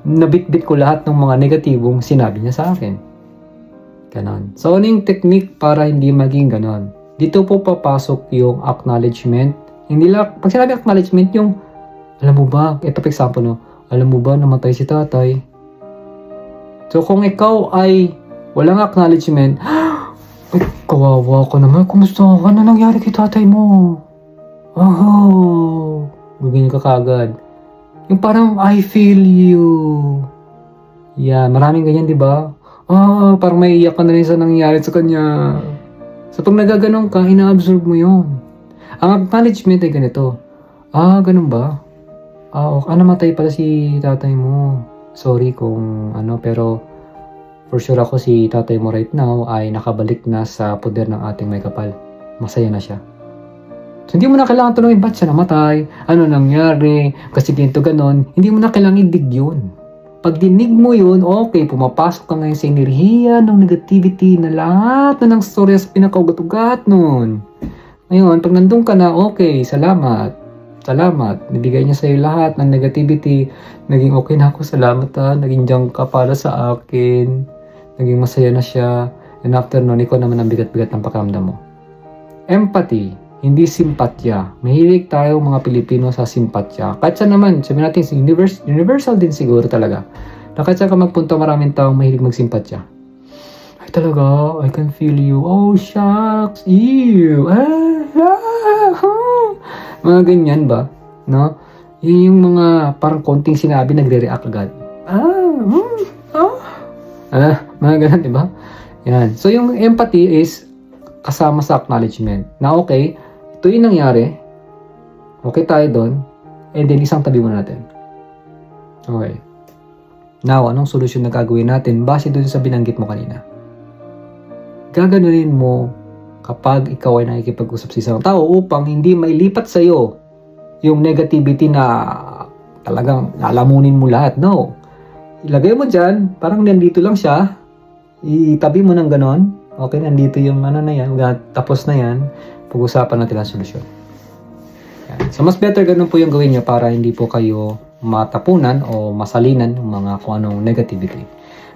nabitbit ko lahat ng mga negatibong sinabi niya sa akin. Ganon. So, ano yung technique para hindi maging ganon? Dito po papasok yung acknowledgement. Hindi lang, pag sinabi acknowledgement, yung, alam mo ba, ito for example, no, alam mo ba, namatay si tatay. So, kung ikaw ay walang acknowledgement, ay, kawawa ko naman. Kumusta ka na nangyari kay tatay mo? Oh, gagawin ka kagad. Yung parang, I feel you. Yan, maraming ganyan, di ba? Parang may iyak ka na rin sa nangyari sa kanya. So, pag nagaganon ka, ina-absorb mo yun. Ang acknowledgement ay ganito. Ganun ba? Namatay pala si tatay mo. Sorry kung pero for sure ako si tatay mo right now ay nakabalik na sa poder ng ating may kapal. Masaya na siya. So, hindi mo na kailangan tanongin, ba't siya namatay? Ano nangyari? Kasi ganito ganon. Hindi mo na kailangan idig yun. Pag dinig mo yun, okay, pumapasok ka ngayon sa enerhiya ng negativity na lahat na ng story sa pinakaugat-ugat nun. Ngayon, pag nandun ka na, okay, salamat. Salamat. Nabigay niya sa'yo lahat ng negativity. Naging okay na ako, salamat Naging diyan ka para sa akin. Naging masaya na siya. And after nun, ikaw naman ang bigat-bigat ng pakiramdam mo. Empathy, hindi simpatya. Mahilig tayo mga Pilipino sa simpatya. Kahit saan naman, sabihin natin, universal din siguro talaga. Na kahit saan ka magpunta, maraming taong mahilig magsimpatya. Ay talaga, I can feel you. Oh, shucks, ew. Mga ganyan ba? No? Yun yung mga parang konting sinabi, nagre-react agad. Mga ganyan, di ba? Yan. So, yung empathy is kasama sa acknowledgement. Na okay, ito yung nangyari. Okay tayo doon. And then, isang tabi muna natin. Okay. Now, anong solusyon na gagawin natin base doon sa binanggit mo kanina? Gaganunin mo kapag ikaw ay nakikipag-usap sa isang tao upang hindi mailipat sa'yo yung negativity na talagang lalamunin mo lahat. No. Ilagay mo dyan, parang nandito lang siya. Itabi mo ng ganon. Okay, nandito yung na yan. Tapos na yan. Pag-usapan natin ang solusyon. Yan. So, mas better ganun po yung gawin nyo para hindi po kayo matapunan o masalinan ng mga kung anong negativity.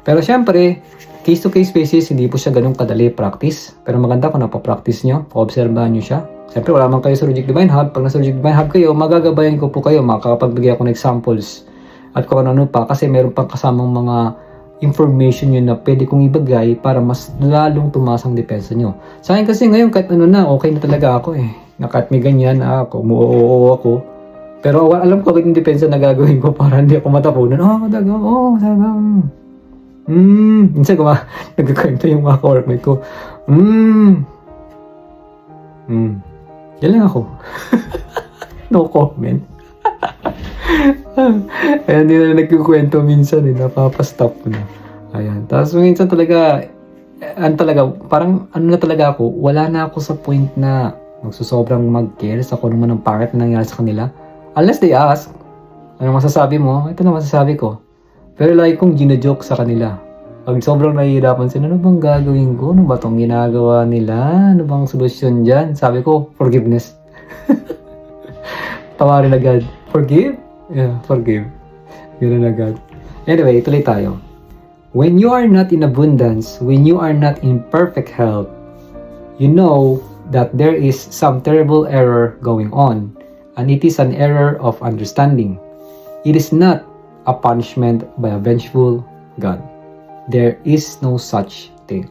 Pero syempre, case-to-case basis, hindi po siya ganun kadali practice. Pero maganda kung napapractice nyo, paobserbahan nyo siya. Siyempre, wala man kayo sa Rujik Divine Hub. Pag nasa Rujik Divine Hub kayo, magagabayan ko po kayo. Makakapagbigay ako ng examples. At kung ano pa. Kasi meron pang kasamang mga information yun na pwede kong ibigay para mas lalong tumaas ang depensa nyo. Sa akin kasi ngayon, kahit ano na, okay na talaga ako eh. Na kahit may ganyan ako, umuoo ako. Pero alam ko yung depensa na gagawin ko para hindi ako matapunan. Talagang. Minsan ko nagkakwento yung mga ka-workmate ko. Yan lang ako. No comment. Ayan, hindi na nagkukwento minsan napapastop na. Ayan. Tapos minsan talaga, parang na talaga ako, wala na ako sa point na magsusobrang mag-care sa kung naman ang pangit na nangyari sa kanila. Unless they ask, ano masasabi mo? Ito na masasabi ko. Pero lagi kong ginajoke sa kanila. Pag sobrang nahihirapan sila, ano bang gagawin ko? Ano ba itong ginagawa nila? Ano bang solusyon dyan? Sabi ko, forgiveness. Tawarin agad. Forgive? Yeah, forgive. Ganun agad. Anyway, tuloy tayo. When you are not in abundance, when you are not in perfect health, you know that there is some terrible error going on. And it is an error of understanding. It is not a punishment by a vengeful God. There is no such thing.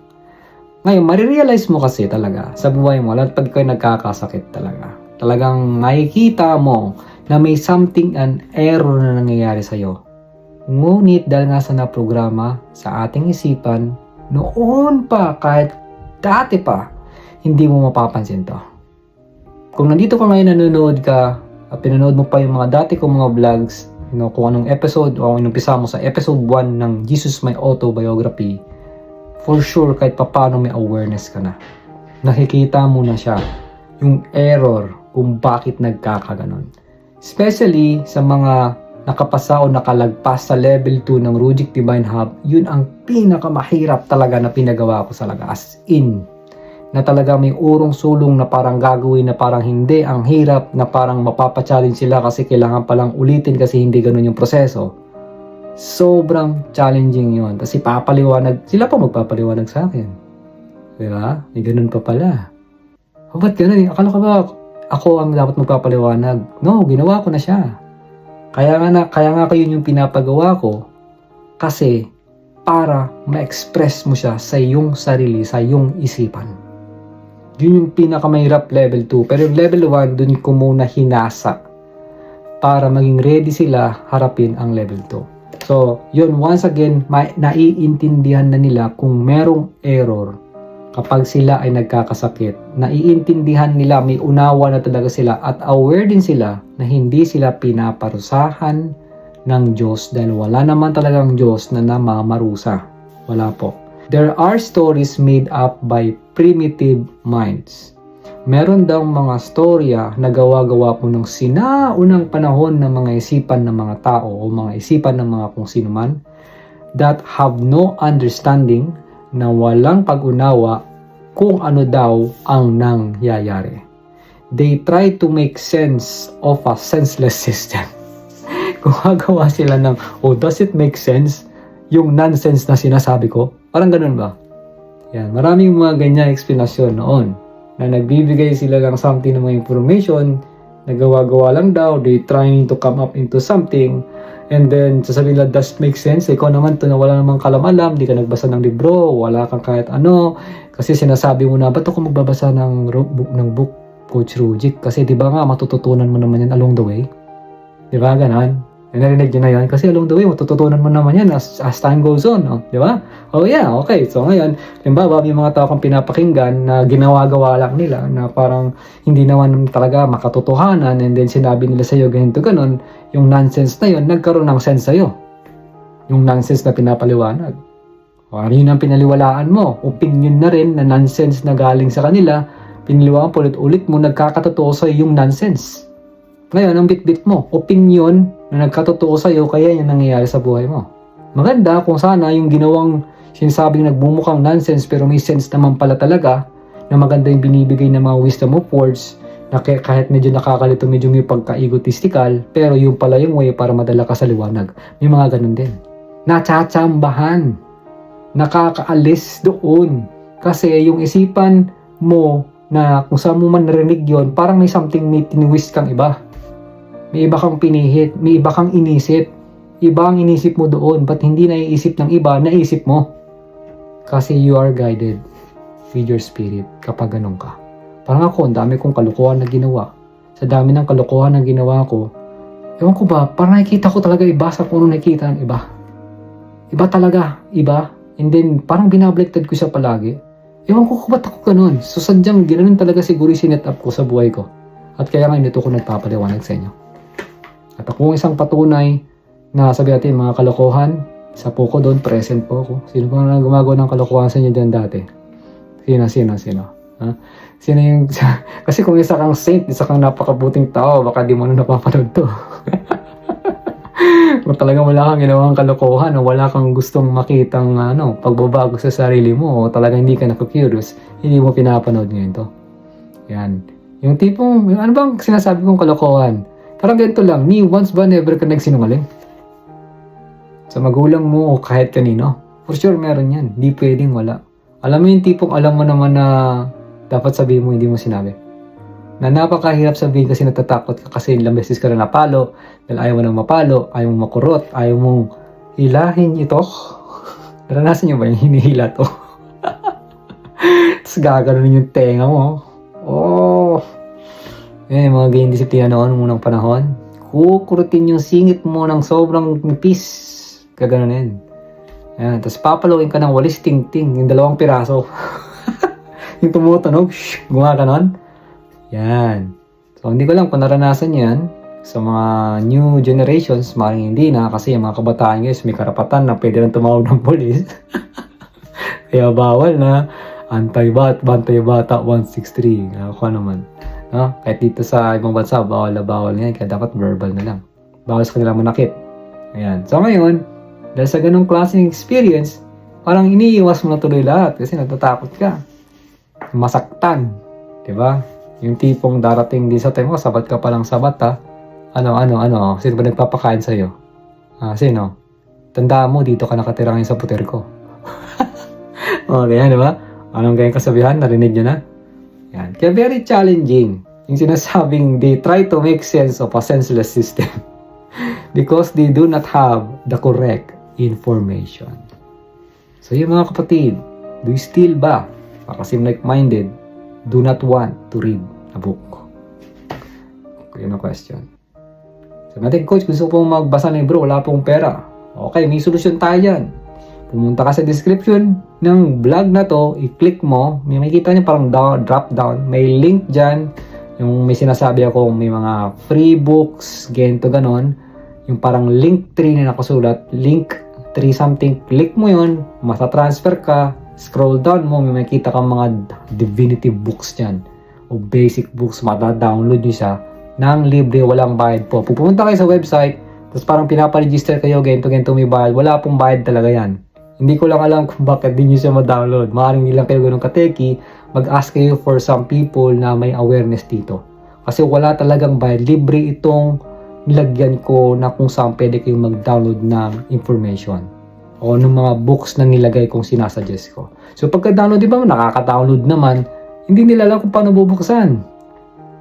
Ngayon, marirealize mo kasi talaga sa buhay mo, lalo pag kayo nagkakasakit talaga. Talagang makikita mo na may something, an error na nangyayari sa'yo. Ngunit dahil nga sa naprograma sa ating isipan, noon pa, kahit dati pa, hindi mo mapapansin to. Kung nandito ka ngayon, nanonood ka, at pinanood mo pa yung mga dati kong mga vlogs, kung anong episode, o inumpisa mo sa episode 1 ng Jesus My Autobiography, for sure, kahit papano may awareness ka na. Nakikita mo na siya, yung error kung bakit nagkakaganon. Especially sa mga nakapasa o nakalagpas sa level 2 ng Rujic Divine Hub, yun ang pinakamahirap talaga na pinagawa ko talaga. As in, na talaga may urong sulong na parang gagawin na parang hindi, ang hirap na parang mapapa-challenge sila kasi kailangan palang ulitin kasi hindi ganun yung proseso. Sobrang challenging yun. Kasi papaliwanag, sila pa magpapaliwanag sa akin. Diba? May ganun pa pala. O ba't ganun? Akala ko ba ako ang dapat magpapaliwanag? No, ginawa ko na siya. Kaya nga kayo yung pinapagawa ko kasi para ma-express mo siya sa iyong sarili, sa iyong isipan. Yun yung pinakamahirap level 2. Pero yung level 1, dun ko muna hinasa para maging ready sila harapin ang level 2. So, yun, once again, naiintindihan na nila kung merong error kapag sila ay nagkakasakit. Naiintindihan nila, may unawa na talaga sila at aware din sila na hindi sila pinaparusahan ng Diyos dahil wala naman talagang Diyos na namamarusa. Wala po. There are stories made up by primitive minds. Meron daw mga storya na gawa-gawa po ng sinaunang panahon ng mga isipan ng mga tao o mga isipan ng mga kung sino man that have no understanding, na walang pag-unawa kung ano daw ang nangyayari. They try to make sense of a senseless system. Gumagawa sila ng, does it make sense? Yung nonsense na sinasabi ko? Parang ganun ba? Yan, maraming mga ganyan explanation noon na nagbibigay sila ng something na mga information na gawa-gawa lang daw, they trying to come up into something, and then sasabihin nila, does it make sense? Ikaw naman to na wala namang kalam-alam, di ka nagbasa ng libro, wala kang kahit ano, kasi sinasabi mo na, ba't ako magbabasa ng book, Coach Rujic? Kasi di ba nga, matututunan mo naman yan along the way? Di ba, ganon? Narinig nyo na yan? Kasi along the way, matututunan mo naman yan as time goes on. Oh, di ba? Oh yeah, okay. So ngayon, limbawa, may mga tao kang pinapakinggan na ginawa-gawa lang nila na parang hindi naman talaga makatotohanan, and then sinabi nila sa'yo ganito ganon, yung nonsense na yun, nagkaroon ng sense sa'yo. Yung nonsense na pinapaliwanag. O ano yun ang pinaliwalaan mo? Opinion na rin na nonsense na galing sa kanila, pinaliwaan po ulit-ulit mo, nagkakatotoo sa'yo yung nonsense. Ngayon, ang bit-bit mo, opinion na nagkatotoo sa'yo, kaya yan nangyayari sa buhay mo. Maganda kung sana yung ginawang sinasabing nagbumukhang nonsense pero may sense naman pala talaga, na maganda yung binibigay ng mga wisdom of words, na kahit medyo nakakalito, medyo may pagka-egotistical, pero yung pala yung way para madala ka sa liwanag. May mga ganun din. Natsatsambahan. Nakakaalis doon. Kasi yung isipan mo na kung saan mo man narinig yun, parang may something, may tinwist kang iba. May iba kang pinihit, may iba kang inisip. Iba ang inisip mo doon, but hindi naiisip ng iba, naisip mo. Kasi you are guided with your spirit kapag ganun ka. Parang ako, ang dami kong kalokohan na ginawa. Sa dami ng kalokohan na ginawa ko, ewan ko ba, parang nakikita ko talaga iba sa kung ano nakikita ng iba. Iba talaga, iba. And then, parang binabaliktad ko siya palagi. Ewan ko ba't ako ganun. So, sadyang ganoon talaga siguro yung sinet up ko sa buhay ko. At kaya nga nito ko nagpapaliwanag sa inyo. At ako isang patunay na sabi natin mga kalokohan, isa po ko doon, present po ako. Sino ba na gumagawa ng kalokohan sa inyo dyan dati? Sino? Ha? Sino yung... Kasi kung isa kang saint, isa kang napakabuting tao, baka di mo na napapanood to. Kung talagang wala kang ginawang kalokohan o wala kang gustong makitang pagbabago sa sarili mo o talagang hindi ka naku-curious, hindi mo pinapanood ngayon to. Yan. Yung tipong, ano bang sinasabi kong kalokohan? Parang ganito lang, once ba never ka nagsinungaling? Sa magulang mo o kahit kanino? For sure meron yan, hindi pwedeng wala. Alam mo yung tipong alam mo naman na dapat sabihin mo, hindi mo sinabi. na napakahirap sabihin kasi natatakot ka kasi ilang beses ka na napalo, dahil ayaw mo nang mapalo, ayaw mong makurot, ayaw mong hilahin ito. Naranasan nyo ba yung hinihila to? Tapos gaganon yung tenga mo. Oh! Mga ganyan disiplina noon, unang panahon. Kukurutin yung singit mo ng sobrang nipis. Gaganon. Ayan, tapos papaluin ka ng walis ting-ting, yung 2 piraso. Yung tumutunog, gumaganon. Yan. So, hindi ko lang kung naranasan yan sa mga new generations, maaaring hindi na kasi yung mga kabataan guys, may karapatan na pwede lang tumawag ng polis. Kaya bawal na. Bantay bata 163. Ako naman. No? Kahit dito sa ibang bansa, bawal na bawal yan. Kaya dapat verbal na lang. Bawal sa kanila manakit. Ayan. So ngayon, dahil sa ganung klaseng experience, parang iniiwas mo na tuloy lahat kasi natatakot ka. Masaktan. Diba? Yung tipong darating din sa time mo, sabat ka palang sabat ha. Ano? Sino ba nagpapakain sa'yo? Sino? Tandaan mo, dito ka nakatira ngayon sa puter ko. Ganyan, diba? Anong ganyan kasabihan? Narinig nyo na? Yan. Kaya very challenging. Yung sinasabing they try to make sense of a senseless system. Because they do not have the correct information. So yung mga kapatid, do you still ba? Kasi like-minded, do not want to read a book? Yun ang question. Sabi natin, coach, gusto ko pong magbasa ng libro, wala pong pera. Okay, may solusyon tayo dyan. Pumunta ka sa description ng vlog na to, i-click mo, may makikita niyo parang drop down, may link dyan, yung may sinasabi ako, may mga free books, ganito ganon, yung parang link 3 na nakasulat, link 3 something, click mo yun, masa-transfer ka, scroll down mo, may makikita kang mga divinity books dyan o basic books, mata-download nyo siya ng libre, walang bayad po. Pupunta kayo sa website, tapos parang pinapa-register kayo, ganito may bayad, wala pong bayad talaga yan. Hindi ko lang alam kung bakit di nyo siya ma-download. Maaaring hindi lang kayo ganun kateki, mag-ask kayo for some people na may awareness dito. Kasi wala talagang bayad, libre itong nilagyan ko na kung saan pwede kayong mag-download ng information o ng mga books na nilagay kong sinasuggest ko. So pagka-download, di ba, nakaka-download naman, hindi nila alam kung paano bubuksan.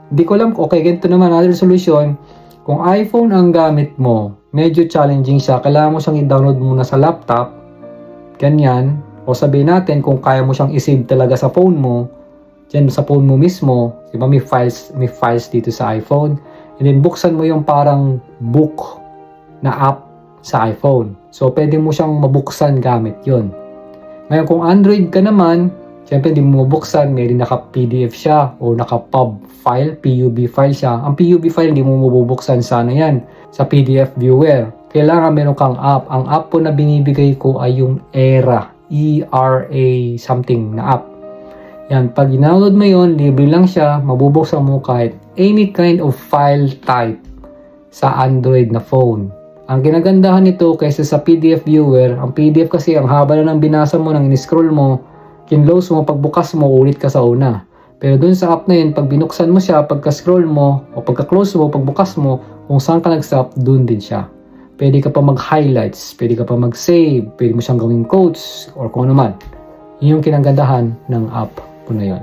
Hindi ko alam, okay, ganito naman, another solution. Kung iPhone ang gamit mo, medyo challenging siya, kailangan mo siyang i-download muna sa laptop, ganyan, o sabihin natin kung kaya mo siyang i-save talaga sa phone mo, dyan sa phone mo mismo, di ba may files dito sa iPhone, and then buksan mo yung parang book na app sa iPhone. So, pwede mo siyang mabuksan gamit yon. Ngayon, kung Android ka naman, syempre hindi mo mabuksan, may rin naka-PDF siya o naka-pub file, PUB file siya. Ang PUB file, hindi mo mabubuksan sana yan sa PDF viewer. Kailangan meron kang app. Ang app po na binibigay ko ay yung ERA. E-R-A something na app. Yan, pag download mo yun, libre lang siya, mabubuksan mo kahit any kind of file type sa Android na phone. Ang ginagandahan nito kaysa sa PDF viewer, ang PDF kasi ang haba na ng binasa mo, nang in-scroll mo, kinlose mo, pagbukas mo, ulit ka sa una. Pero dun sa app na yun, pag binuksan mo siya, pagka-scroll mo, o pagka-close mo, pagbukas mo, kung saan ka nag-stop, dun din siya. Pwede ka pa mag-highlights, pwede ka pa mag-save, pwede mo siyang gawing quotes, or kung ano man. Yun yung kinagandahan ng app po na yun.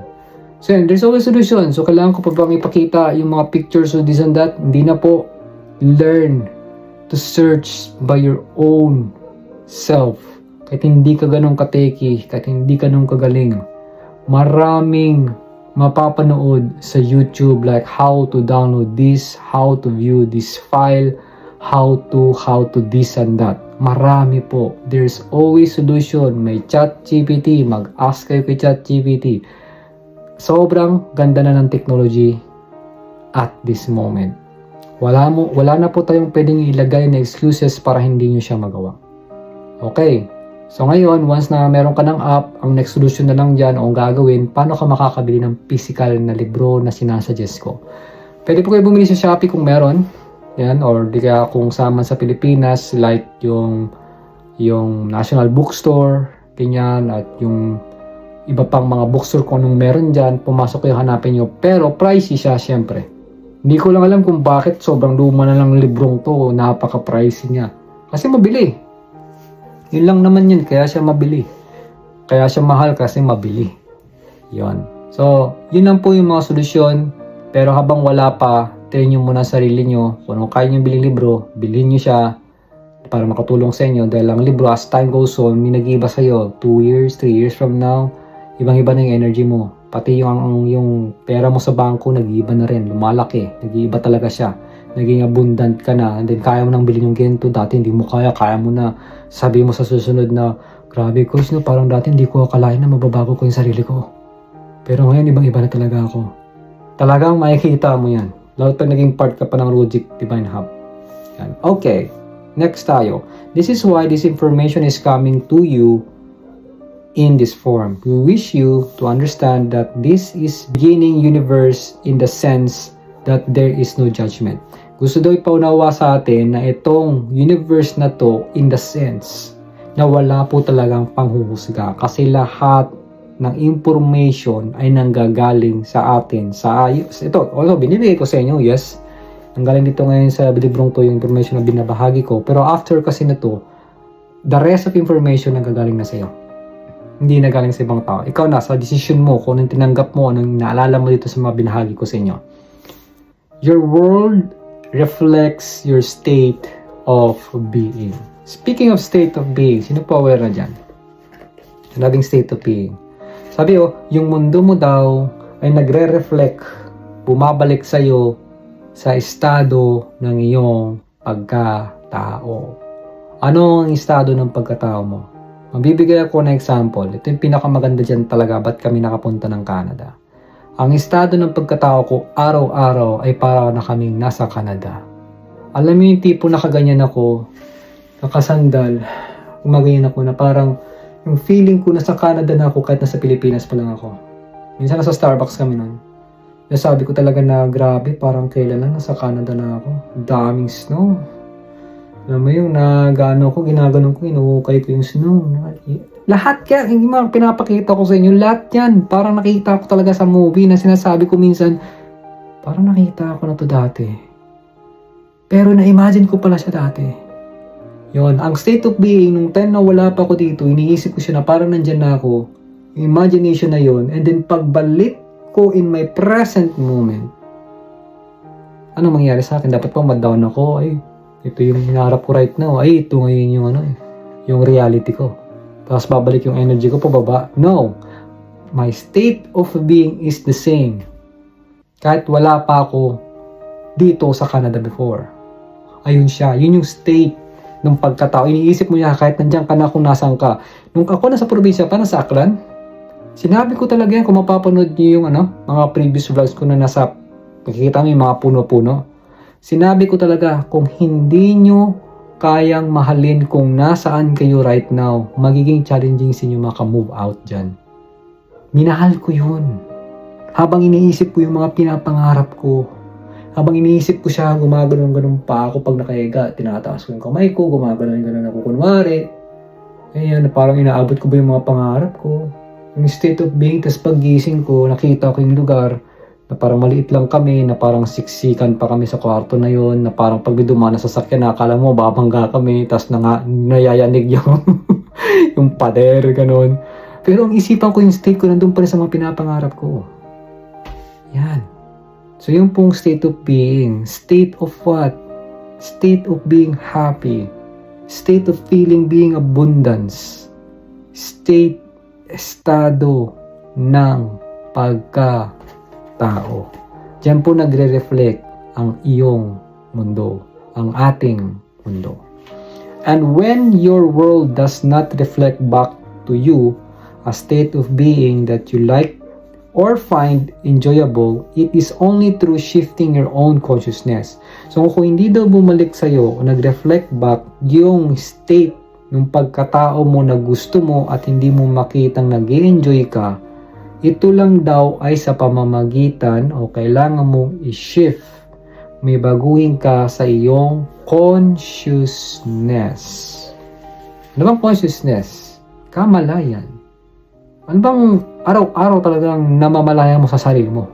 So yun, there's always solution. So kailangan ko pa bang ipakita yung mga pictures o this and that? Hindi na po. Learn to search by your own self. Kahit hindi ka ganun kateki, kahit hindi ka ganun kagaling, maraming mapapanood sa YouTube like how to download this, how to view this file, how to this and that. Marami po. There's always solution. May ChatGPT, mag-ask kayo kay ChatGPT. Sobrang ganda na ng technology at this moment. Wala na po tayong pwedeng ilagay na excuses para hindi nyo siya magawa. Okay. So ngayon, once na meron ka ng app, ang next solution na lang dyan o ang gagawin, paano ka makakabili ng physical na libro na sinasuggest ko? Pwede po kayo bumili sa Shopee kung meron. Yan, or di kaya kung saan sa Pilipinas, like yung National Bookstore, ganyan, at yung iba pang mga bookstore kung anong meron dyan, pumasok kayo, hanapin nyo. Pero pricey siya, syempre. Hindi ko lang alam kung bakit sobrang luma na lang librong to, napaka-pricey niya. Kasi mabili. Yun lang naman yun, kaya siya mabili. Kaya siya mahal kasi mabili. Yun. So, yun lang po yung mga solusyon. Pero habang wala pa, train nyo muna sarili nyo. Kung ano kaya nyo bilhin libro, bilhin nyo siya para makatulong sa inyo. Dahil ang libro, as time goes on, may nag-iiba sa'yo. 2 years, 3 years from now, ibang-iba na yung energy mo. Pati yung pera mo sa bangko, nag-iiba na rin. Lumalaki. Nag-iiba talaga siya. Naging abundant ka na. And then, kaya mo nang bilhin yung ganito. Dati, hindi mo kaya. Kaya mo na. Sabi mo sa susunod na, grabe coach, no? Parang dati, hindi ko akalain na mababago ko yung sarili ko. Pero ngayon, ibang-iba na talaga ako. Talagang makikita mo yan. Lalo pag naging part ka pa ng Rujik Divine Hub. Yan. Okay. Next tayo. This is why this information is coming to you in this form. We wish you to understand that this is beginning universe in the sense that there is no judgment. Gusto daw ipaunawa sa atin na itong universe na to in the sense na wala po talagang panghuhusga. Kasi lahat ng information ay nanggagaling sa atin. Ito, also, binibigay ko sa inyo, yes. Ang galing dito ngayon sa librong to yung information na binabahagi ko. Pero after kasi na to, the rest of information nanggagaling na sa iyo. Hindi na galing sa ibang tao. Ikaw na, sa decision mo, kung anong tinanggap mo, anong naalala mo dito sa mga binahagi ko sa inyo. Your world reflects your state of being. Speaking of state of being, sino po aware na dyan? Sinabing state of being. Sabi yung mundo mo daw ay nagre-reflect, bumabalik sa'yo sa estado ng iyong pagkatao. Ano ang estado ng pagkatao mo? Magbibigay ako ng example. Ito yung pinakamaganda dyan talaga ba't kami nakapunta ng Canada. Ang estado ng pagkatao ko araw-araw ay para na kaming nasa Canada. Alam mo yung tipo nakaganyan ako, nakasandal, gumaganyan ako na parang yung feeling ko nasa Canada na ako kahit nasa Pilipinas pa lang ako. Minsan nasa Starbucks kami nun. Nasabi ko talaga na grabe, parang kailan lang nasa Canada na ako. Daming snow. Alam mo yung ginaganon ko, inuukay ko yung snow. Lahat yan, hindi mga pinapakita ko sa inyo, lahat yan. Parang nakita ko talaga sa movie na sinasabi ko minsan, parang nakita ko na to dati. Pero na-imagine ko pala siya dati. Yon, ang state of being, nung time na wala pa ako dito, iniisip ko siya na parang nandyan na ako. Imagination na yon. And then pagbalik ko in my present moment, ano mangyayari sa akin? Dapat pa ma-down ako. Ay, ito yung hinaharap ko right now. Ay, ito ngayon yung yung reality ko. Tapos babalik yung energy ko pababa. No. My state of being is the same. Kahit wala pa ako dito sa Canada before. Ayun siya. Yun yung state ng pagkatao. Iniisip mo niya kahit nandiyan ka na kung nasan ka. Nung ako nasa probinsya pa, nasa Aklan, sinabi ko talaga yan kung mapapanood niyo yung mga previous vlogs ko na nasa, makikita mo yung mga puno-puno. Sinabi ko talaga, kung hindi nyo kayang mahalin kung nasaan kayo right now, magiging challenging sa inyo maka-move out dyan. Minahal ko yun. Habang iniisip ko yung mga pinapangarap ko, habang iniisip ko siya, gumagano'n pa ako pag nakahiga, tinataas ko yung kamay ko, gumagano'n ako kunwari. Ayan, parang inaabot ko ba yung mga pangarap ko. Yung state of being, tas paggising ko, nakita ko yung lugar na parang maliit lang kami, na parang siksikan pa kami sa kwarto na yon, na parang pag dumaan na sasakyan, nakala mo, babangga kami, tas nayayanig yung, yung pader, gano'n. Pero ang isipan ko yung state ko, nandun pa rin sa mga pinapangarap ko. Yan. So yung pong state of being, state of what? State of being happy. State of feeling being abundance. Estado ng pagkatao. Diyan po nagre-reflect ang iyong mundo, ang ating mundo. And when your world does not reflect back to you a state of being that you like or find enjoyable, it is only through shifting your own consciousness. So kung hindi daw bumalik sa'yo o nag-reflect back yung state ng pagkatao mo na gusto mo at hindi mo makitang nag-enjoy ka, ito lang daw ay sa pamamagitan o kailangan mong i-shift. May baguhin ka sa iyong consciousness. Ano bang consciousness? Kamalayan. Ano bang araw-araw talagang namamalaya mo sa sarili mo?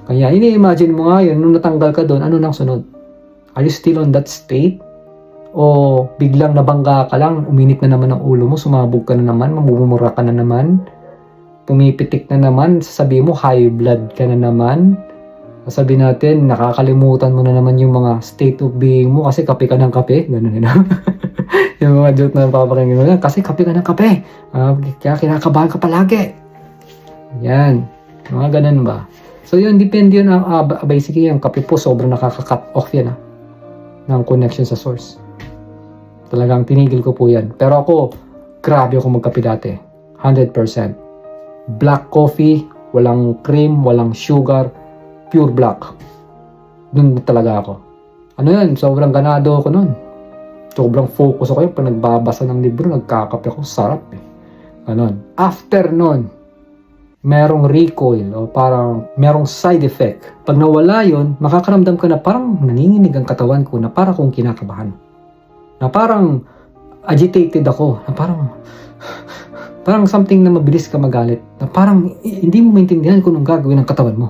Kaya ini-imagine mo nga yun, nung natanggal ka doon, ano nang sunod? Are you still on that state? O biglang nabangga ka lang, uminit na naman ang ulo mo, sumabog ka na naman, mamumura ka na naman, pumipitik na naman, sasabihin mo high blood ka na naman, Sabi natin, nakakalimutan mo na naman yung mga state of being mo kasi kape ka ng kape. Ganun na. Yung mga joke na papakinggan mo lang, kasi kape ka ng kape. Kaya kinakabahan ka palagi. Yan. Mga ganun ba? So yun, depende yun. Basically, yung kape po, sobrang nakaka-cut off yan ng connection sa source. Talagang tinigil ko po yan. Pero ako, grabe ako magkape dati. 100%. Black coffee, walang cream, walang sugar, pure black. Doon talaga ako. Ano yan? Sobrang ganado ako nun. Sobrang focus ako yun. Pag nagbabasa ng libro, nagkakape ako. Sarap eh. Ganon. After nun, merong recoil o parang merong side effect. Pag nawala yun, makakaramdam ka na parang nanginginig ang katawan ko na parang kong kinakabahan. Na parang agitated ako. Na parang something na mabilis ka magalit. Na parang hindi mo maintindihan kung anong gagawin ng katawan mo.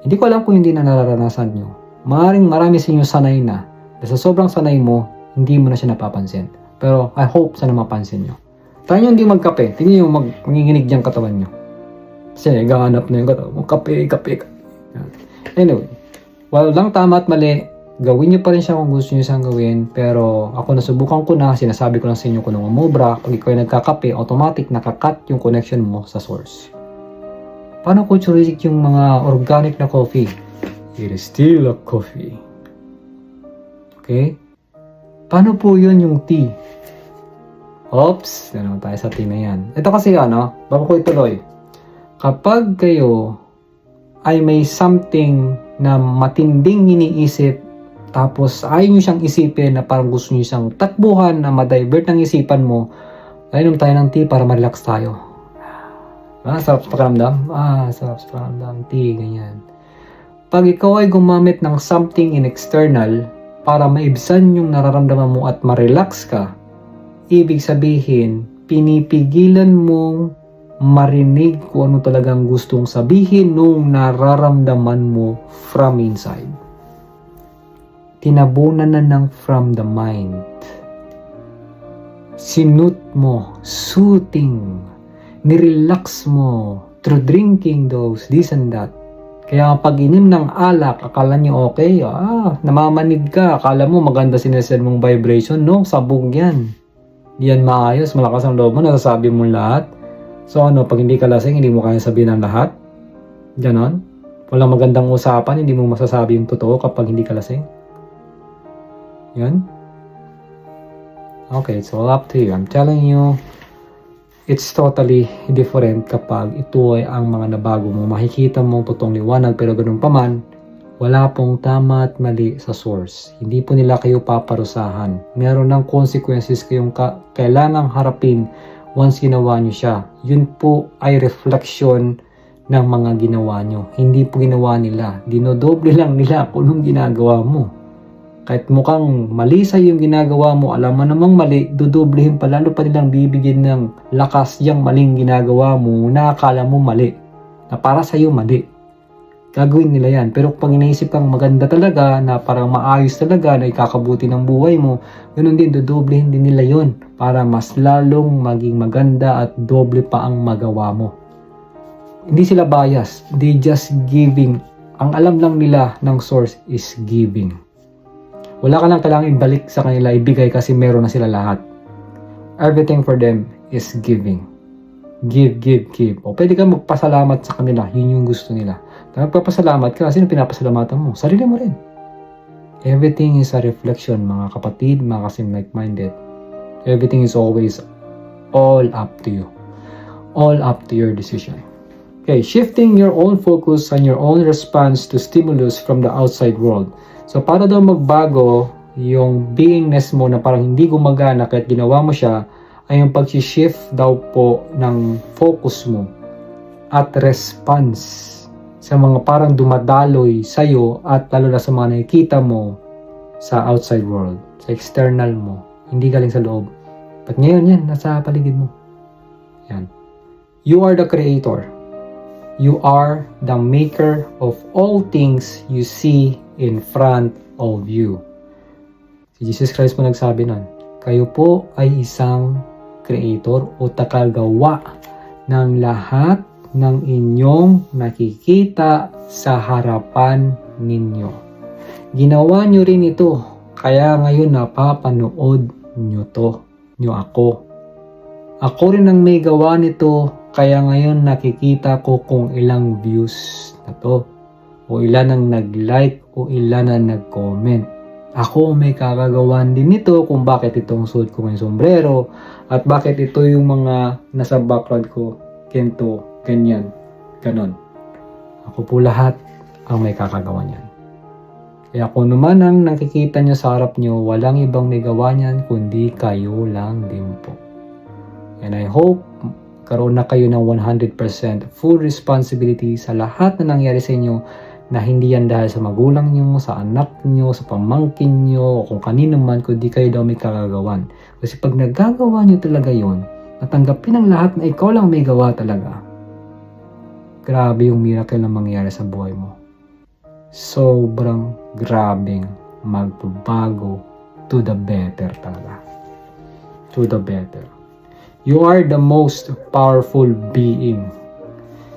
Hindi ko alam kung hindi na nararanasan nyo. Maaaring marami sa inyo sanay na. Sa sobrang sanay mo, hindi mo na siya napapansin. Pero I hope sana mapansin nyo. Tayo nyo hindi magkape. Tingnan nyo manginginig diyang katawan nyo. Kasi gahanap na yung katawan mo. Kape. Anyway, walang tama at mali. Gawin nyo pa rin siya kung gusto nyo siyang gawin. Pero ako nasubukan ko na. Sinasabi ko lang sa inyo kung nung umubra. Pag ikaw ay nagkakape, automatic nakakat yung connection mo sa source. Paano culturistic yung mga organic na coffee? It is still a coffee. Okay? Paano po yun yung tea? Oops, naman tayo sa tea na yan. Ito kasi bago ko ituloy. Kapag kayo ay may something na matinding iniisip, tapos ayaw nyo siyang isipin na parang gusto nyo siyang takbuhan na ma-divert ng isipan mo, inom tayo ng tea para ma-relax tayo. Sarap sa pakiramdam? Sarap sa pakiramdam. Tea, ganyan. Pag ikaw ay gumamit ng something in external para maibsan yung nararamdaman mo at ma-relax ka, ibig sabihin, pinipigilan mong marinig kung ano talagang gustong sabihin nung nararamdaman mo from inside. Tinabunan na ng from the mind. Sinut mo, soothing, nirelax mo through drinking those, this and that. Kaya pag inim ng alak, akala niyo okay, namamanig ka, akala mo maganda sinesend mong vibration, no, sabog yan. Di yan maayos, malakas ang loob mo, nasasabi mo lahat. So pag hindi ka lasing, hindi mo kaya sabihin ang lahat? Ganon? Walang magandang usapan, hindi mo masasabi yung totoo kapag hindi ka lasing? Yan? Okay, it's all up to you. I'm telling you, it's totally different kapag ito ay ang mga nabago mo. Makikita mo totoong liwanag, pero ganun pa man, wala pong tama at mali sa source. Hindi po nila kayo paparusahan. Meron ng consequences kayong kailangang harapin once ginawa nyo siya. Yun po ay reflection ng mga ginawa nyo. Hindi po ginawa nila. Dinodoble lang nila kung anong ginagawa mo. Kahit mukhang mali sa yung ginagawa mo, alam mo namang mali, dudoblehin pa, lalo pa nilang bibigyan ng lakas yung maling ginagawa mo na akala mo mali. Na para sa iyo mali. Gagawin nila yan. Pero pag iniisip kang maganda talaga, na parang maayos talaga, na ikakabuti ng buhay mo, ganun din, dudoblehin din nila yon para mas lalong maging maganda at doble pa ang magawa mo. Hindi sila bias. They just giving. Ang alam lang nila ng source is giving. Wala ka lang kailangang ibalik sa kanila, ibigay kasi meron na sila lahat. Everything for them is giving. Give. O pwede ka magpasalamat sa kanila, yun yung gusto nila. Nagpapasalamat ka, sino pinapasalamatan mo? Sarili mo rin. Everything is a reflection, mga kapatid, mga kasing like-minded. Everything is always all up to you. All up to your decision. Okay, shifting your own focus on your own response to stimulus from the outside world. So, para daw magbago yung beingness mo na parang hindi gumagana kahit ginawa mo siya, ay yung pag-shift daw po ng focus mo at response sa mga parang dumadaloy sa'yo at lalo na sa mga nakikita mo sa outside world, sa external mo, hindi galing sa loob. At ngayon yan, nasa paligid mo. Yan. You are the creator. You are the maker of all things you see in front of you. Si Jesus Christ po nagsabi nun, kayo po ay isang creator o takagawa ng lahat ng inyong nakikita sa harapan ninyo. Ginawa nyo rin ito, kaya ngayon napapanood nyo ako. Ako rin ang may gawa nito, kaya ngayon nakikita ko kung ilang views na to, o ilan ang nag-like, o ilan ang nag-comment. Ako may kakagawan din nito kung bakit itong suot ko ng sombrero, at bakit ito yung mga nasa background ko, kento, ganyan, ganon. Ako po lahat ang may kakagawa niyan. Kaya kung naman ang nakikita nyo sa harap nyo, walang ibang may gawa niyan, kundi kayo lang din po. And I hope karoon na kayo ng 100% full responsibility sa lahat na nangyari sa inyo, na hindi yan dahil sa magulang nyo, sa anak nyo, sa pamangkin nyo, o kung kanino man, kundi kayo daw may kakagawan. Kasi pag nagagawa nyo talaga yon, natanggapin ang lahat na ikaw lang may gawa talaga, grabe yung miracle na mangyayari sa buhay mo. Sobrang grabing magbabago to the better talaga. To the better. You are the most powerful being.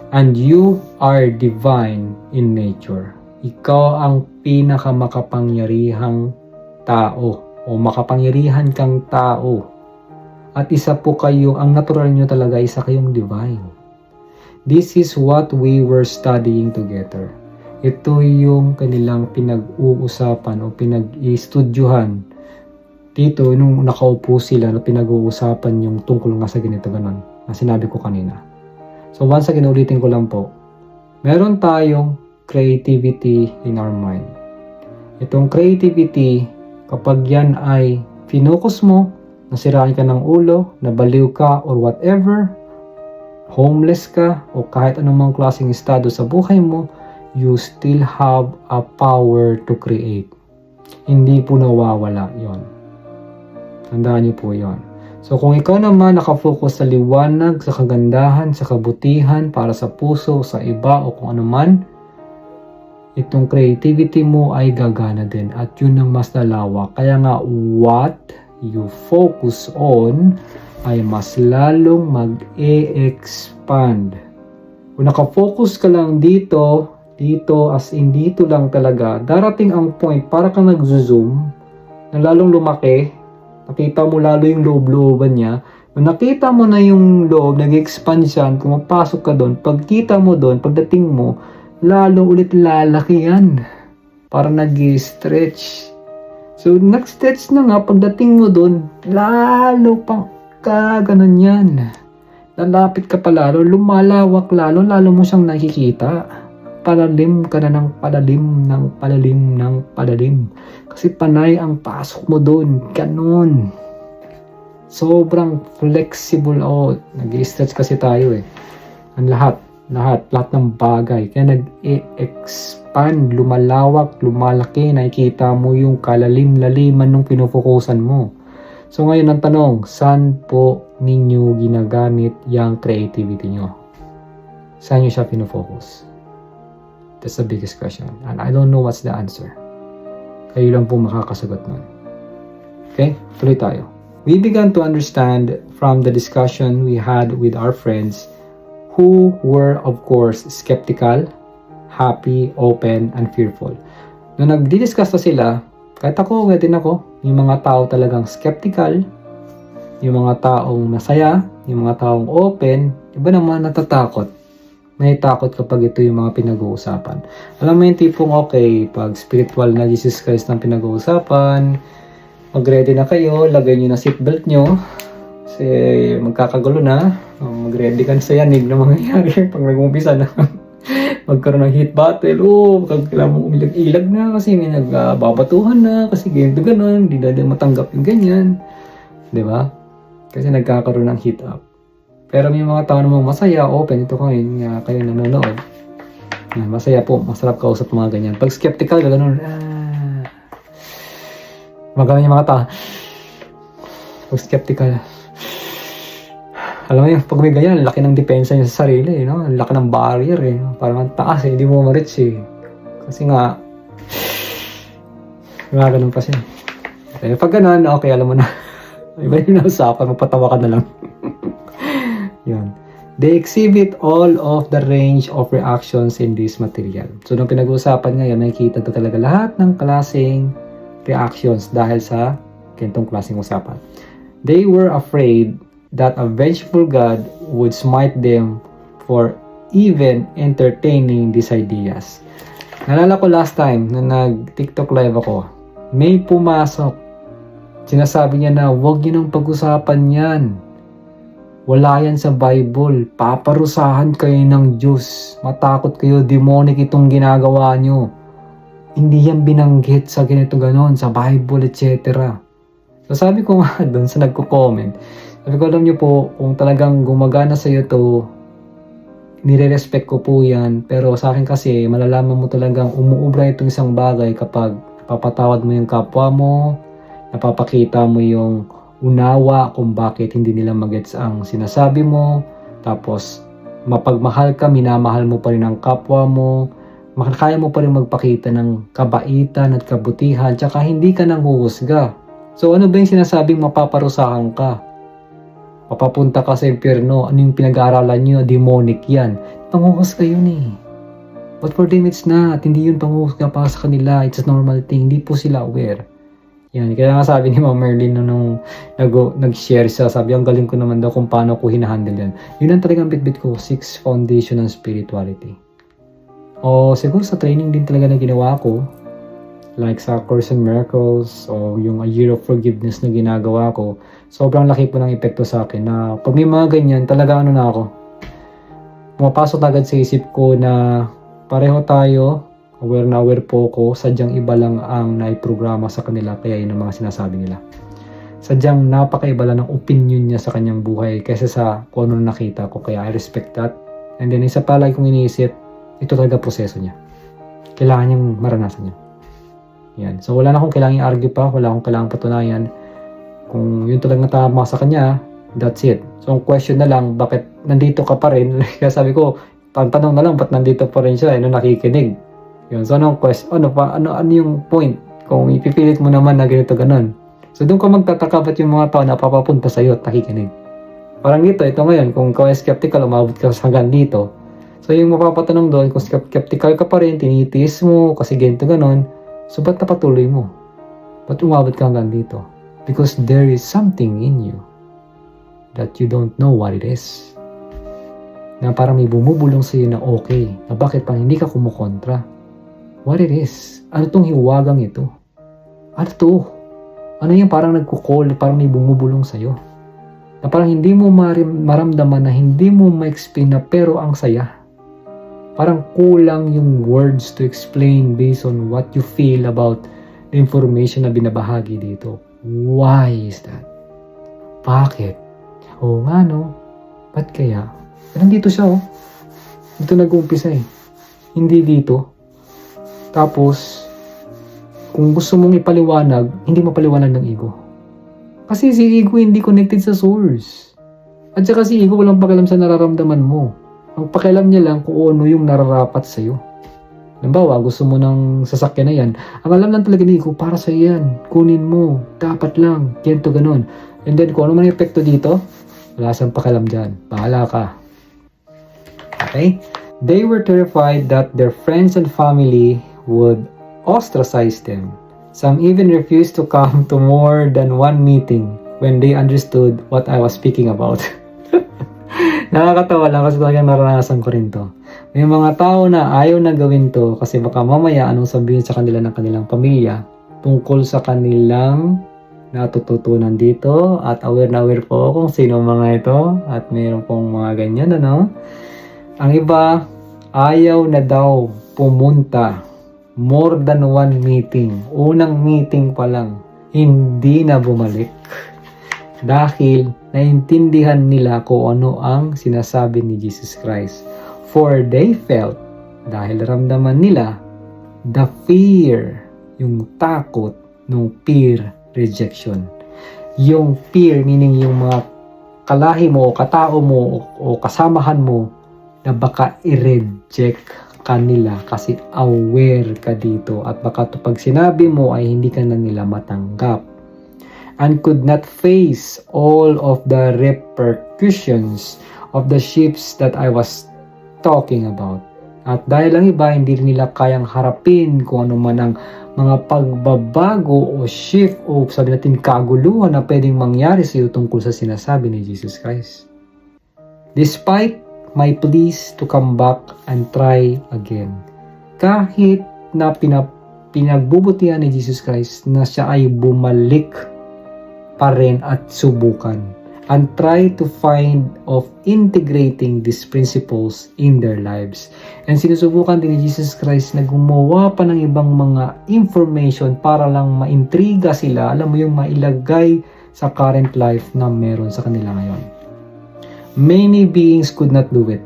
And you are divine in nature. Ikaw ang pinakamakapangyarihang tao, o makapangyarihan kang tao. At isa po kayo, ang natural nyo talaga, isa kayong divine. This is what we were studying together. Ito yung kanilang pinag-uusapan o pinag-i-studyuhan dito nung nakaupo sila na pinag-uusapan yung tungkol nga sa ganito ganon na sinabi ko kanina. So once again, ulitin ko lang po. Meron tayong creativity in our mind. Itong creativity, kapag yan ay finokus mo, nasiraan ka ng ulo, nabaliw ka, or whatever, homeless ka, o kahit anumang klaseng estado sa buhay mo, you still have a power to create. Hindi po nawawala yon. Tandaan niyo po yon. So kung ikaw naman nakafocus sa liwanag, sa kagandahan, sa kabutihan, para sa puso, sa iba, o kung ano man, itong creativity mo ay gagana din. At yun ang mas lalawak. Kaya nga, what you focus on ay mas lalong mag-e-expand. Kung nakafocus ka lang dito as in dito lang talaga, darating ang point para kang nag-zoom na lalong lumaki. Nakita mo lalo yung loob-looban niya. Kung nakita mo na yung loob, nag-expand siya, pumapasok ka doon, pagkita mo doon, pagdating mo, lalo ulit lalaki yan. Para nag-stretch. So, nag-stretch na nga, pagdating mo doon, lalo pang kaganon yan. Lalapit ka pa lalo, lumalawak lalo, lalo mo siyang nakikita. Palalim ka na ng palalim, ng palalim, ng palalim. Kasi panay ang pasok mo doon. Ganon. Sobrang flexible. Oh, nag-i-stretch kasi tayo eh. Ang lahat ng bagay. Kaya nag-e-expand, lumalawak, lumalaki. Nakikita mo yung kalalim-laliman ng pinufokusan mo. So ngayon ang tanong, saan po ninyo ginagamit yung creativity nyo? Saan nyo siya pinofocus? That's the biggest question. And I don't know what's the answer. Kayo lang po makakasagot nun. Okay? Tuloy tayo. We began to understand from the discussion we had with our friends who were, of course, skeptical, happy, open, and fearful. Nung nagdi-discuss na sila, kahit ako, din ako, yung mga tao talagang skeptical, yung mga taong masaya, yung mga taong open, iba naman natatakot. May takot kapag ito yung mga pinag-uusapan. Alam mo yung tipong okay, pag spiritual na Jesus Christ ang pinag-uusapan, mag-ready na kayo, lagay nyo na seatbelt nyo, kasi magkakagulo na, mag-ready ka na sa yanig na mangyayari pag nag-umpisa na. Magkaroon ng heat battle, kailangan mong umilag-ilag na kasi may nagbabatuhan na, kasi ganito gano'n, hindi na din matanggap yung ganyan. Diba? Kasi nagkakaroon ng heat up. Pero may mga tao namang masaya, open, ito kayo nanonood. Masaya po, masarap kausap mga ganyan. Pag skeptical, gano'n, magaling yung mga tao. Pag skeptical, alam mo yung pag may ganyan, laki ng depensa niya sa sarili, no? Laki ng barrier, parang taas, hindi mo ma-reach, Kasi nga, ganun pa siya. Okay, pag ganun, okay, alam mo na. Iba yung nausapan, magpatawa ka na lang. Yun. They exhibit all of the range of reactions in this material. So, nung pinag-uusapan ngayon, nakikita ito talaga lahat ng klaseng reactions dahil sa ganitong klaseng usapan. They were afraid that a vengeful God would smite them for even entertaining these ideas. Nalala ko last time na nag-TikTok live ako, may pumasok. Sinasabi niya na, huwag niyo nang pag-usapan yan. Wala yan sa Bible. Paparusahan kayo ng Diyos. Matakot kayo, demonic itong ginagawa nyo. Hindi yan binanggit sa ganito ganon, sa Bible, etc. So sabi ko nga doon sa nagko-comment, sabi ko, alam nyo po, kung talagang gumagana sa iyo to, nire-respect ko po yan. Pero sa akin kasi, malalaman mo talagang umuubra itong isang bagay kapag napapatawad mo yung kapwa mo, napapakita mo yung unawa kung bakit hindi nila magets ang sinasabi mo, tapos mapagmahal ka, minamahal mo pa rin ang kapwa mo, kaya mo pa rin magpakita ng kabaitan at kabutihan, tsaka hindi ka nang huhusga. So ano ba yung sinasabing mapaparusahan ka? Mapapunta ka sa impyerno, ano yung pinag-aaralan nyo? Demonic yan. Panghuhusga yun eh. But for them it's not. Hindi yun panghuhusga para sa kanila. It's a normal thing. Hindi po sila aware. Yan, kaya nga sabi ni Ma'am Merlin nung nag-share siya, sabi, ang galing ko naman daw kung paano ko hinahandle yan. Yun ang talagang bit-bit ko, 6 foundation ng spirituality. O siguro sa training din talaga na ginawa ko, like sa Course in Miracles, o yung A Year of Forgiveness na ginagawa ko, sobrang laki po ng epekto sa akin na pag may mga ganyan, talaga ano na ako, pumapasok agad sa isip ko na pareho tayo, aware na aware po ko, sadyang iba lang ang naiprograma sa kanila, kaya yun ang mga sinasabi nila. Sadyang napakaiba lang ng opinion niya sa kanyang buhay kaysa sa kung ano nakita ko, kaya I respect that. And then isa pa lagi kong iniisip, ito talaga proseso niya. Kailangan niyang maranasan niya. Yan. So wala na akong kailangang i-argue pa, wala akong kailangang patunayan. Kung yun talagang natama sa kanya, that's it. So ang question na lang, bakit nandito ka pa rin? Kaya sabi ko, tanong na lang, ba't nandito pa rin siya? Ano nakikinig? Yun. So anong question? Ano yung point? Kung ipipilit mo naman na ganito ganon. So doon ka magtataka ba't yung mga tao na papapunta sa'yo at nakikinig. Parang ito ngayon, kung ikaw ay skeptical, umabot ka hanggang dito. So yung mapapatanong doon, kung skeptical ka pa rin, tinitiis mo, kasi ganito ganon, so ba't napatuloy mo? Ba't umabot ka hanggang dito? Because there is something in you that you don't know what it is. Na parang may bumubulong sa'yo na okay, na bakit pang hindi ka kumukontra? What it is? Ano tong hiwagang ito? Ano to? Ano yung parang nagkukol, parang may bumubulong sa'yo? Na parang hindi mo maramdaman na hindi mo ma-explain na pero ang saya. Parang kulang yung words to explain based on what you feel about the information na binabahagi dito. Why is that? Bakit? Oo nga no? Ba't kaya? Nandito siya oh. Dito nag-uumpisa eh. Hindi dito. Tapos, kung gusto mong ipaliwanag, hindi mapaliwanag ng ego. Kasi si ego hindi connected sa source. At saka si ego walang pakialam sa nararamdaman mo. Ang pakialam niya lang kung ano yung nararapat sa'yo. Halimbawa, gusto mo ng sasakyan na yan. Ang alam lang talaga ni ego, para sa yan. Kunin mo. Dapat lang. Ganito, ganon. And then, kung ano man yung epekto dito, wala siyang pakialam dyan. Bahala ka. Okay? They were terrified that their friends and family would ostracize them. Some even refused to come to more than one meeting when they understood what I was speaking about. Nakakatawa lang kasi talagang naranasan ko rin to. May mga tao na ayaw na gawin to kasi baka mamaya anong sabihin sa kanila ng kanilang pamilya tungkol sa kanilang natututunan dito, at aware na aware po kung sino mga ito at mayroon pong mga ganyan ano. Ang iba ayaw na daw pumunta more than one meeting. Unang meeting pa lang, hindi na bumalik. Dahil naintindihan nila kung ano ang sinasabi ni Jesus Christ. For they felt, dahil ramdaman nila, the fear, yung takot ng peer rejection. Yung peer, meaning yung mga kalahi mo, katao mo, o kasamahan mo, na baka i-reject kanila kasi aware ka dito at baka to pag sinabi mo ay hindi ka na nila matanggap and could not face all of the repercussions of the ships that I was talking about. At dahil ang iba, hindi rin nila kayang harapin kung ano man ang mga pagbabago o shift o sabi natin kaguluhan na pwedeng mangyari sa iyo tungkol sa sinasabi ni Jesus Christ. Despite my pleas to come back and try again, kahit na pinagbubutihan ni Jesus Christ na siya ay bumalik pa rin at subukan and try to find of integrating these principles in their lives. And sinusubukan din ni Jesus Christ na gumawa pa ng ibang mga information para lang maintriga sila, alam mo yung mailagay sa current life na meron sa kanila ngayon. Many beings could not do it.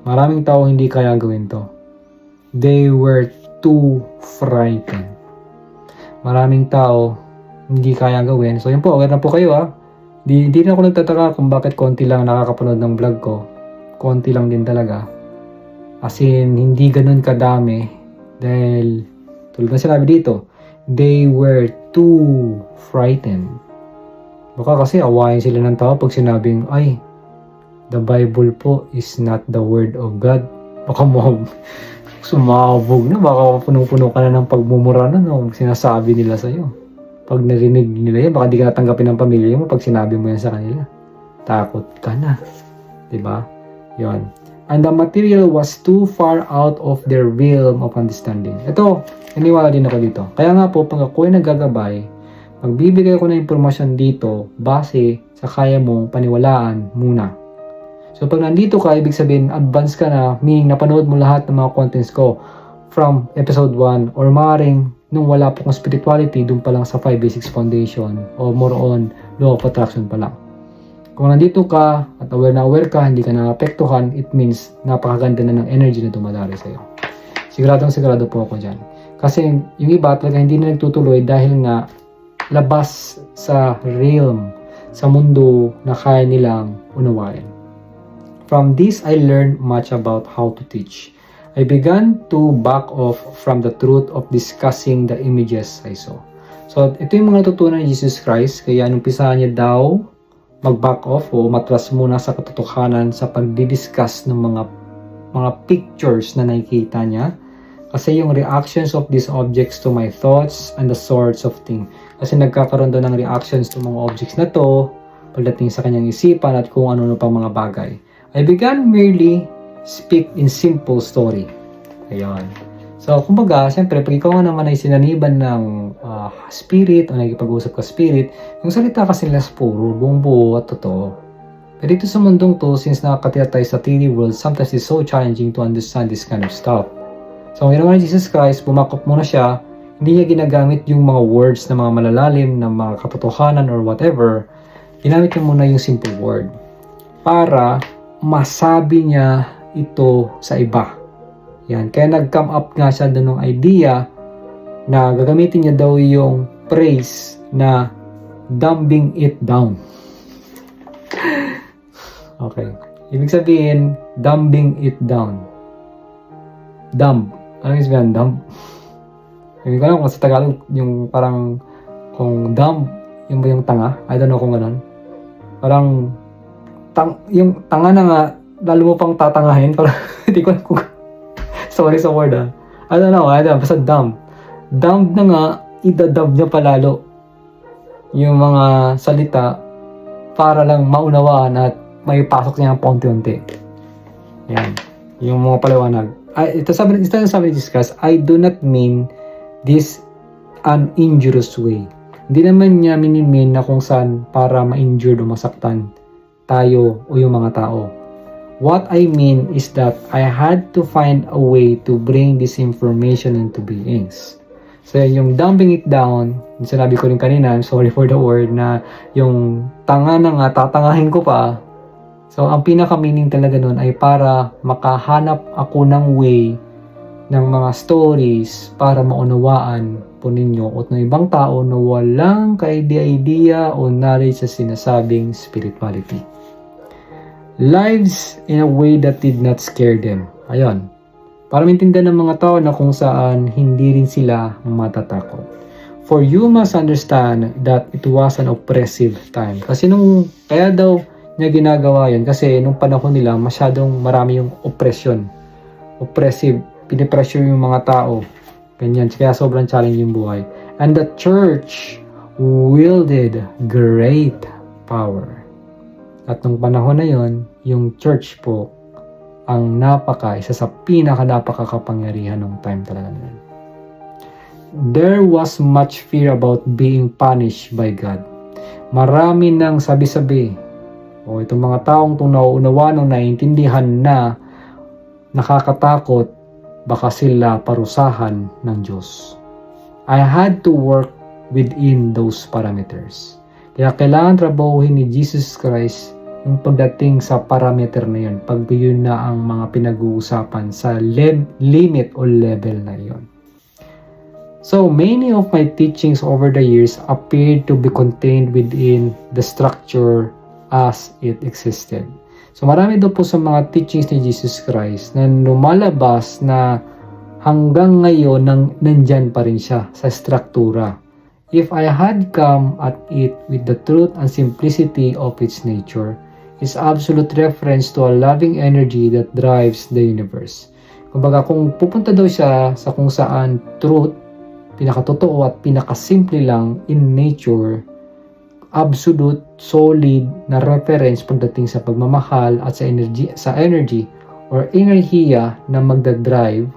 Maraming tao hindi kaya gawin to. They were too frightened. Maraming tao hindi kaya gawin. So yun po, aware na po kayo ha. Di na ako nagtataka kung bakit konti lang nakakapanood ng vlog ko. Konti lang din talaga. As in, hindi ganun kadami. Dahil, tulad na sinabi dito, they were too frightened. Baka kasi awayin sila ng tao pag sinabing, ay, the Bible po is not the word of God. Baka sumabog na. Baka punong-puno ka na ng pagmumura na no, sinasabi nila sa'yo. Pag narinig nila yan, baka di ka natanggapin ng pamilya mo pag sinabi mo yan sa kanila. Takot ka na. Diba? Yun. And the material was too far out of their realm of understanding. Ito, naniwala din ako dito. Kaya nga po, pag ako ay naggagabay, magbibigay ko ng impormasyon dito base sa kaya mong paniwalaan muna. So pag nandito ka, ibig sabihin, advance ka na, meaning napanood mo lahat ng mga contents ko from episode 1 or maaaring nung wala po kong spirituality, dun pa lang sa 5 basics foundation o more on law of attraction pa lang. Kung nandito ka at aware ka, hindi ka naapektuhan, it means napakaganda na ng energy na dumadari sa'yo. Sigurado po ako dyan. Kasi yung iba talaga hindi na nagtutuloy dahil nga labas sa realm, sa mundo na kaya nilang unawain. From this, I learned much about how to teach. I began to back off from the truth of discussing the images I saw. So, ito yung mga natutunan ni Jesus Christ. Kaya numpisahan niya daw mag-back off o matras muna sa katotohanan sa pagdidiscuss ng mga pictures na nakikita niya. Kasi yung reactions of these objects to my thoughts and the sorts of thing. Kasi nagkakaroon doon ng reactions to mga objects na to pagdating sa kanyang isipan at kung ano-ano pang mga bagay. I began merely speak in simple story. Ayun. So, kumbaga, siyempre, pag ikaw naman ay sinaniban ng spirit o nagipag-usap ka spirit, yung salita kasi nila puro, buong buo at totoo. Pero dito sa mundong to, since nakakatira tayo sa 3D world, sometimes it's so challenging to understand this kind of stuff. So, ang ginawa ni Jesus Christ, bumakop muna siya, hindi niya ginagamit yung mga words na mga malalalim, na mga katotohanan or whatever. Ginamit niya muna yung simple word para masabi niya ito sa iba. Yan. Kaya nag-come up nga siya doon ng idea na gagamitin niya daw yung phrase na dumbing it down. Okay. Ibig sabihin, dumbing it down. Dumb. Ano yung sabihin? Dumb? Hindi ko alam kung sa Tagalog, yung parang kung dumb, yung ba yung tanga? I don't know kung gano'n. Parang yung tanga na nga, lalo mo pang tatangahin para hindi ko alam kung sorry sa word I don't know, basta dumb na nga, idadumb niya palalo yung mga salita para lang maunawaan at may pasok niya ng paunti-unti. Yan, yung mga paliwanag. Ito sabi ni Jesus Christ, I do not mean this an injurious way. Hindi naman niya minimin na kung saan para ma-injure o masaktan tayo o yung mga tao. What I mean is that I had to find a way to bring this information into beings. So yung dumbing it down, sinabi ko rin kanina, I'm sorry for the word, na yung tanga na nga, tatangahin ko pa. So ang pinaka-meaning talaga nun ay para makahanap ako ng way ng mga stories para maunawaan po ninyo at ng ibang tao na walang ka-idea o knowledge sa sinasabing spirituality. Lives in a way that did not scare them. Ayun. Para maintindihan ng mga tao na kung saan hindi rin sila matatakot. For you must understand that it was an oppressive time. Kasi kaya daw niya ginagawa yun kasi nung panahon nila masyadong marami yung oppressive, pinipressure yung mga tao, ganyan, kaya sobrang challenging yung buhay. And the church wielded great power. At nung panahon na yon, yung church po ang isa sa napakakapangyarihan ng time talaga na. There was much fear about being punished by God. Marami nang sabi-sabi, itong mga taong itong nauunawa nung naiintindihan na nakakatakot, baka sila parusahan ng Diyos. I had to work within those parameters. Kaya kailangan trabahuhin ni Jesus Christ yung pagdating sa parameter na yun, pag yun na ang mga pinag-uusapan sa limit o level na yun. So, many of my teachings over the years appeared to be contained within the structure as it existed. So, marami daw po sa mga teachings ni Jesus Christ na lumalabas na hanggang ngayon nandyan pa rin siya sa struktura. If I had come at it with the truth and simplicity of its nature, is absolute reference to a loving energy that drives the universe. Kumbaga, kung pupunta daw siya sa kung saan truth, pinakatotoo at pinakasimple lang in nature, absolute, solid na reference pagdating sa pagmamahal at sa energy or enerhiya na magdadrive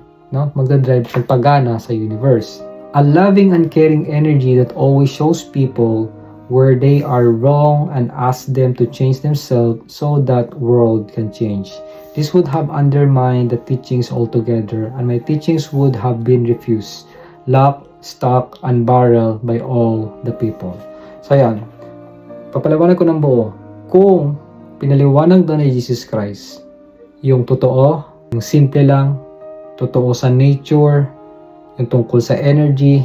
sa pagana sa universe. A loving and caring energy that always shows people where they are wrong and ask them to change themselves so that world can change. This would have undermined the teachings altogether, and my teachings would have been refused, locked, stock, and barrel by all the people. So yan, papaliwanag ko ng buo. Kung pinaliwanag doon ni Jesus Christ, yung totoo, yung simple lang, totoo sa nature, yung tungkol sa energy,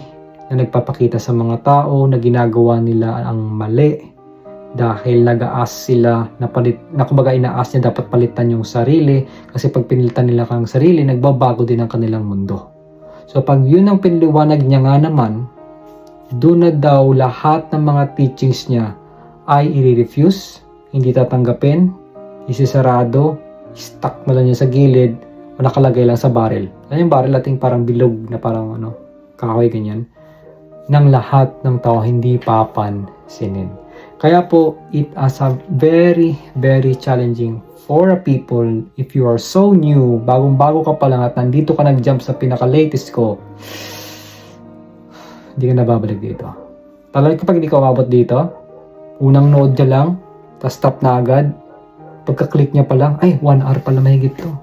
na nagpapakita sa mga tao na ginagawa nila ang mali dahil nag-aas sila na kumbaga inaas niya dapat palitan yung sarili kasi pag pinilitan nila kang sarili, nagbabago din ang kanilang mundo. So pag yun ang piniliwanag niya nga naman, doon na daw lahat ng mga teachings niya ay i-refuse, hindi tatanggapin, isisarado, stuck na lang niya sa gilid o nakalagay lang sa barrel. Ano yung barrel ating parang bilog na parang kahoy ganyan, ng lahat ng tao hindi papansinin. Kaya po, it is a very, very challenging for a people if you are so new, bagong-bago ka pa lang at nandito ka nag-jump sa pinaka-latest ko, hindi ka nababalik dito. Talagang kapag hindi ka umabot dito, unang node niya lang, tapos stop na agad, pagka-click niya pa lang, 1 hour pala mahigit to.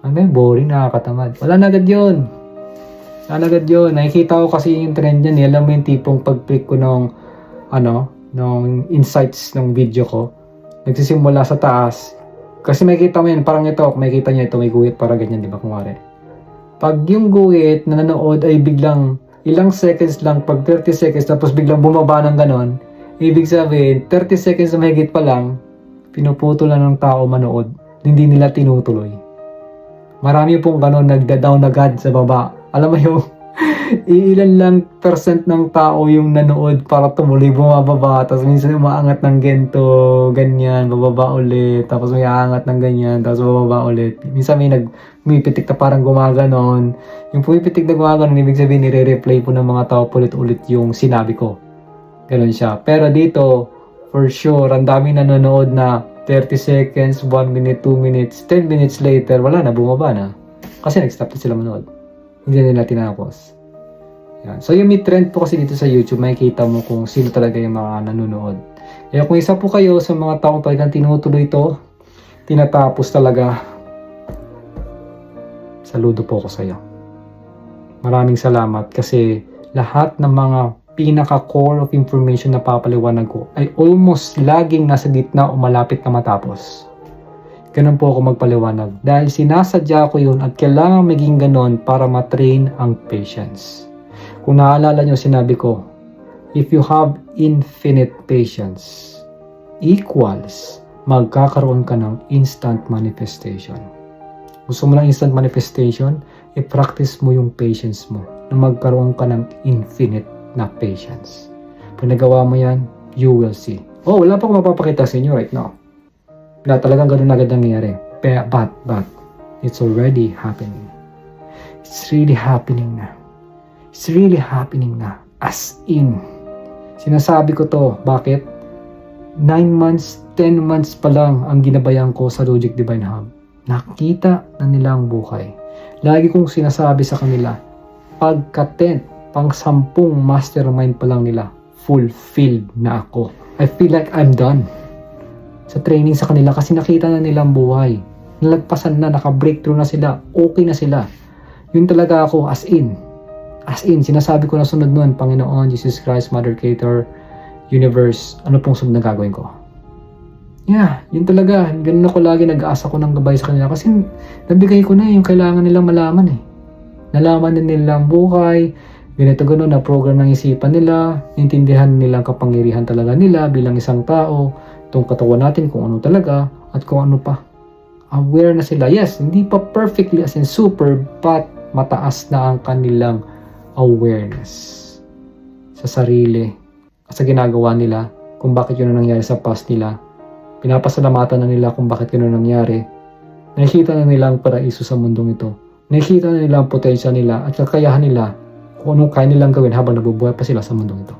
Boring, nakakatamad. Wala na agad yun. Nakikita ko kasi yung trend yan. Alam mo yung tipong pag-click ko nung insights ng video ko, nagsisimula sa taas. Kasi makikita mo yun, parang ito, makikita niya ito, may guhit para ganyan, di ba, kumari. Pag yung guhit na nanood ay biglang ilang seconds lang, pag 30 seconds, tapos biglang bumaba ng ganon, ibig sabihin, 30 seconds na mahigit pa lang, pinuputulan ng tao manood, hindi nila tinutuloy. Marami pong ganon, nagda-down agad sa baba. Alam mo yung ilan lang percent ng tao yung nanood para tumuloy, bumababa, tapos minsan umaangat ng ganyan, bababa ulit, tapos may aangat ng ganyan, tapos bababa ulit. Minsan may pumipitik na parang gumaganon. Yung pumipitik na gumaganon, ibig sabihin nire-replay po ng mga tao ulit yung sinabi ko. Ganon siya. Pero dito, for sure, ang daming nanonood na 30 seconds, 1 minute, 2 minutes, 10 minutes later, wala na, bumaba na. Kasi nag-stop na sila manood. Hindi nila tinapos. Yan. So yung may trend po kasi dito sa YouTube, makikita mo kung sino talaga yung mga nanonood. Kaya kung isa po kayo sa mga taong talagang tinutuloy ito, tinatapos talaga, saludo po ako sa iyo. Maraming salamat kasi lahat ng mga pinaka-core of information na papaliwanag ko ay almost laging nasa gitna o malapit na matapos. Ganun po ako magpaliwanag dahil sinasadya ko yun at kailangan maging ganon para matrain ang patience. Kung naalala nyo, sinabi ko, if you have infinite patience equals magkakaroon ka ng instant manifestation. Gusto mo ng instant manifestation? I-practice mo yung patience mo na magkaroon ka ng infinite na patience. Pag nagawa mo yan, you will see. Wala pa akong mapapakita sa inyo right now. Na talagang ganun agad nangyayari. But, it's already happening. It's really happening na. It's really happening na. As in. Sinasabi ko to. Bakit? 9 months, 10 months pa lang ang ginabayan ko sa Logic Divine Hub. Nakita na nila ang buhay. Lagi kong sinasabi sa kanila, pagka-10, pang-10 mastermind pa lang nila, fulfilled na ako. I feel like I'm done sa training sa kanila kasi nakita na nilang buhay. Nalagpasan na, naka-breakthrough na sila, okay na sila. Yun talaga ako, as in. As in, sinasabi ko na sunod nun, Panginoon, Jesus Christ, Mother Creator, Universe, ano pong sunod na gagawin ko? Yeah, yun talaga. Ganun ako lagi, nag-aasa ko ng gabay sa kanila kasi nabigay ko na yung kailangan nilang malaman eh. Nalaman na nilang buhay, ganito gano'n na program ng isipan nila, intindihan nilang kapangyarihan talaga nila bilang isang tao, itong katawan natin kung ano talaga, at kung ano pa. Aware na sila. Yes, hindi pa perfectly as in super, but mataas na ang kanilang awareness sa sarili at sa ginagawa nila, kung bakit yun ang nangyari sa past nila. Pinapasalamatan na nila kung bakit yun ang nangyari. Nakikita na nila ang paraiso sa mundong ito. Nakikita na nila ang potensya nila at kakayahan nila kung anong kaya nilang gawin habang nabubuhay pa sila sa mundong ito.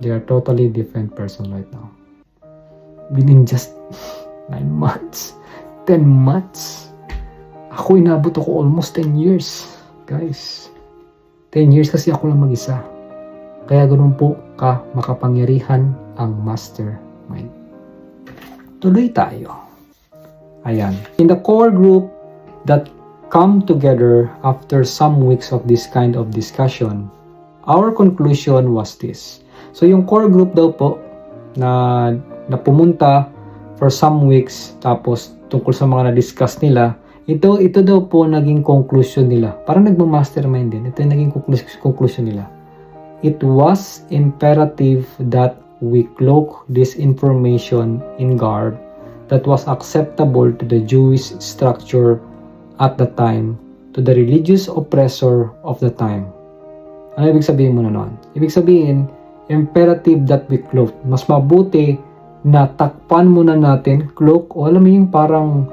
They are totally different person right now. Within just 9 months, 10 months, ako inabot ako almost 10 years. Guys, 10 years kasi ako lang mag-isa. Kaya ganoon po ka makapangyarihan ang mastermind. Tuloy tayo. Ayan. In the core group that come together after some weeks of this kind of discussion, our conclusion was this. So yung core group daw po na pumunta for some weeks tapos tungkol sa mga na-discuss nila, ito daw po naging conclusion nila. Parang nagma-mastermind din. Ito yung naging conclusion nila. It was imperative that we cloak this information in garb that was acceptable to the Jewish structure at the time, to the religious oppressor of the time. Ano ibig sabihin mo na noon? Ibig sabihin, imperative that we cloak. Mas mabuti na takpan muna natin, cloak, o alam mo yung parang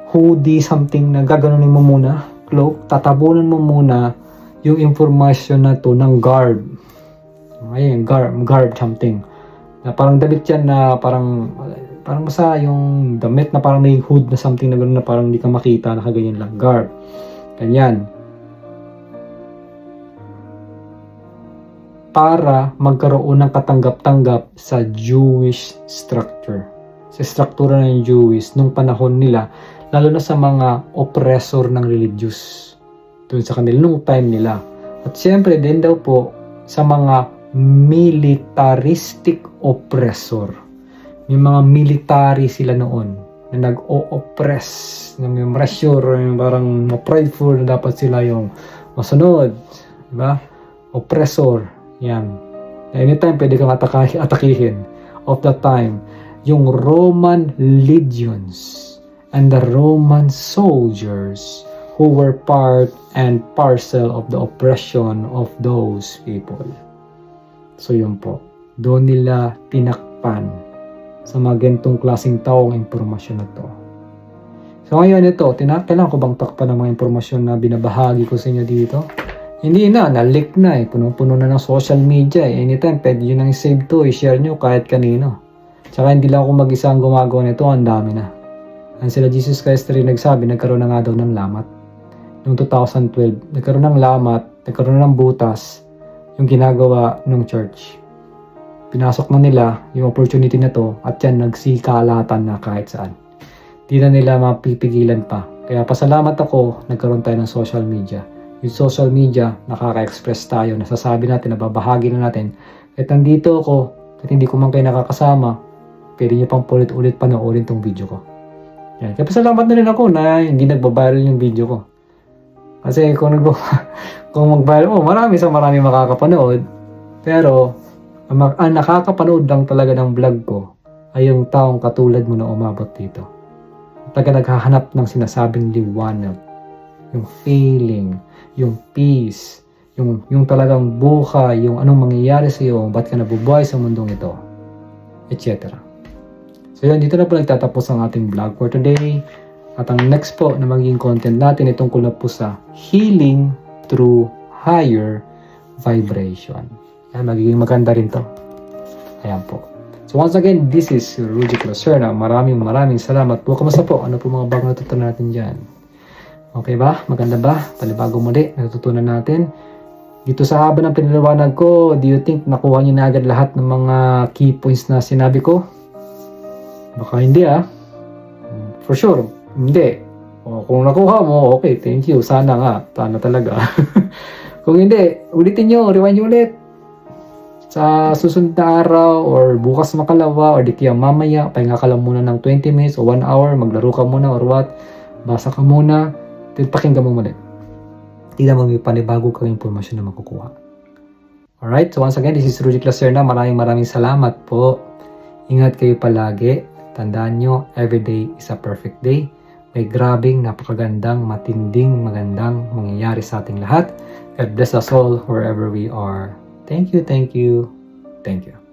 hoodie, something na gaganunin mo muna, cloak, tatabunan mo muna yung information na to ng garb. Ayun, garb something. Na parang damit yan na parang basta yung damit na parang may hood na something na gano'n na parang hindi ka makita, nakaganyan lang, garb. Ganyan. Para magkaroon ng katanggap-tanggap sa Jewish structure. Sa struktura ng Jewish nung panahon nila, lalo na sa mga oppressor ng religious. Doon sa kanila, nung time nila. At siyempre din daw po sa mga militaristic oppressor. Yung mga military sila noon na nag-o-oppress, na may pressure, yung parang prideful na dapat sila yung masunod. Diba? Oppressor. Yan. Anytime pwede kang atakihin. Of the time, yung Roman legions and the Roman soldiers who were part and parcel of the oppression of those people. So yun po. Doon nila tinakpan sa mga ganitong klaseng taong impormasyon na to. So ngayon ito, kailangan ko bang takpan ng mga impormasyon na binabahagi ko sa inyo dito? Hindi na, na-leak na eh. Puno-puno na ng social media eh. Anytime, pwede nyo nang save to, i-share nyo kahit kanino. Tsaka hindi lang ako mag-isa ang gumagawa nito, ang dami na. Ang sila Jesus Christ rin nagsabi, nagkaroon na nga daw ng lamat. Noong 2012, nagkaroon ng lamat, nagkaroon ng butas, yung ginagawa ng church. Pinasok na nila yung opportunity na to at yan nagsikalatan na kahit saan. Di na nila mapipigilan pa. Kaya pasalamat ako, nagkaroon tayo ng social media. Yung social media, nakaka-express tayo, nasasabi natin, nababahagi na natin. Kahit nandito ako, kahit hindi ko man kayo nakakasama, pwede nyo pang ulit panoorin tong video ko. Yan. Kaya pasalamat na rin ako na hindi nagbabiral yung video ko. Kasi kung mag-viral, marami makakapanood. Pero, ang nakakapanood lang talaga ng vlog ko ay yung taong katulad mo na umabot dito. Talaga naghahanap ng sinasabing liwanag. Yung feeling, yung peace, yung talagang buhay, yung anong mangyayari sa iyo, ba't ka nabubuhay sa mundong ito, etc. So yun, dito na po nagtatapos ang ating vlog for today. At ang next po na magiging content natin ay tungkol na po sa healing through higher vibration. Ayan, magiging maganda rin to. Ayan po. So once again, this is Rudy Claserna. Maraming salamat po. Kamusta po? Ano po mga bagong natutunan natin dyan? Okay ba? Maganda ba? Palibago muli, natutunan natin. Dito sa haba ng pinaliwanag ko, do you think nakuha niyo na agad lahat ng mga key points na sinabi ko? Baka hindi For sure, hindi. O, kung nakuha mo, okay, thank you. Sana nga. Sana talaga. Kung hindi, ulitin nyo, rewind nyo ulit. Sa susunod na araw, or bukas makalawa, or di kaya mamaya, pahinga ka lang muna ng 20 minutes o 1 hour, maglaro ka muna or what, basa ka muna, then pakinggan mo muli. Tignan mo may panibago kang impormasyon na makukuha. Alright, so once again, this is Rudy Claserna. Maraming salamat po. Ingat kayo palagi. Tandaan nyo, everyday is a perfect day. May grabing, napakagandang, matinding, magandang mangyayari sa ating lahat. God bless us all wherever we are. Thank you, thank you, thank you.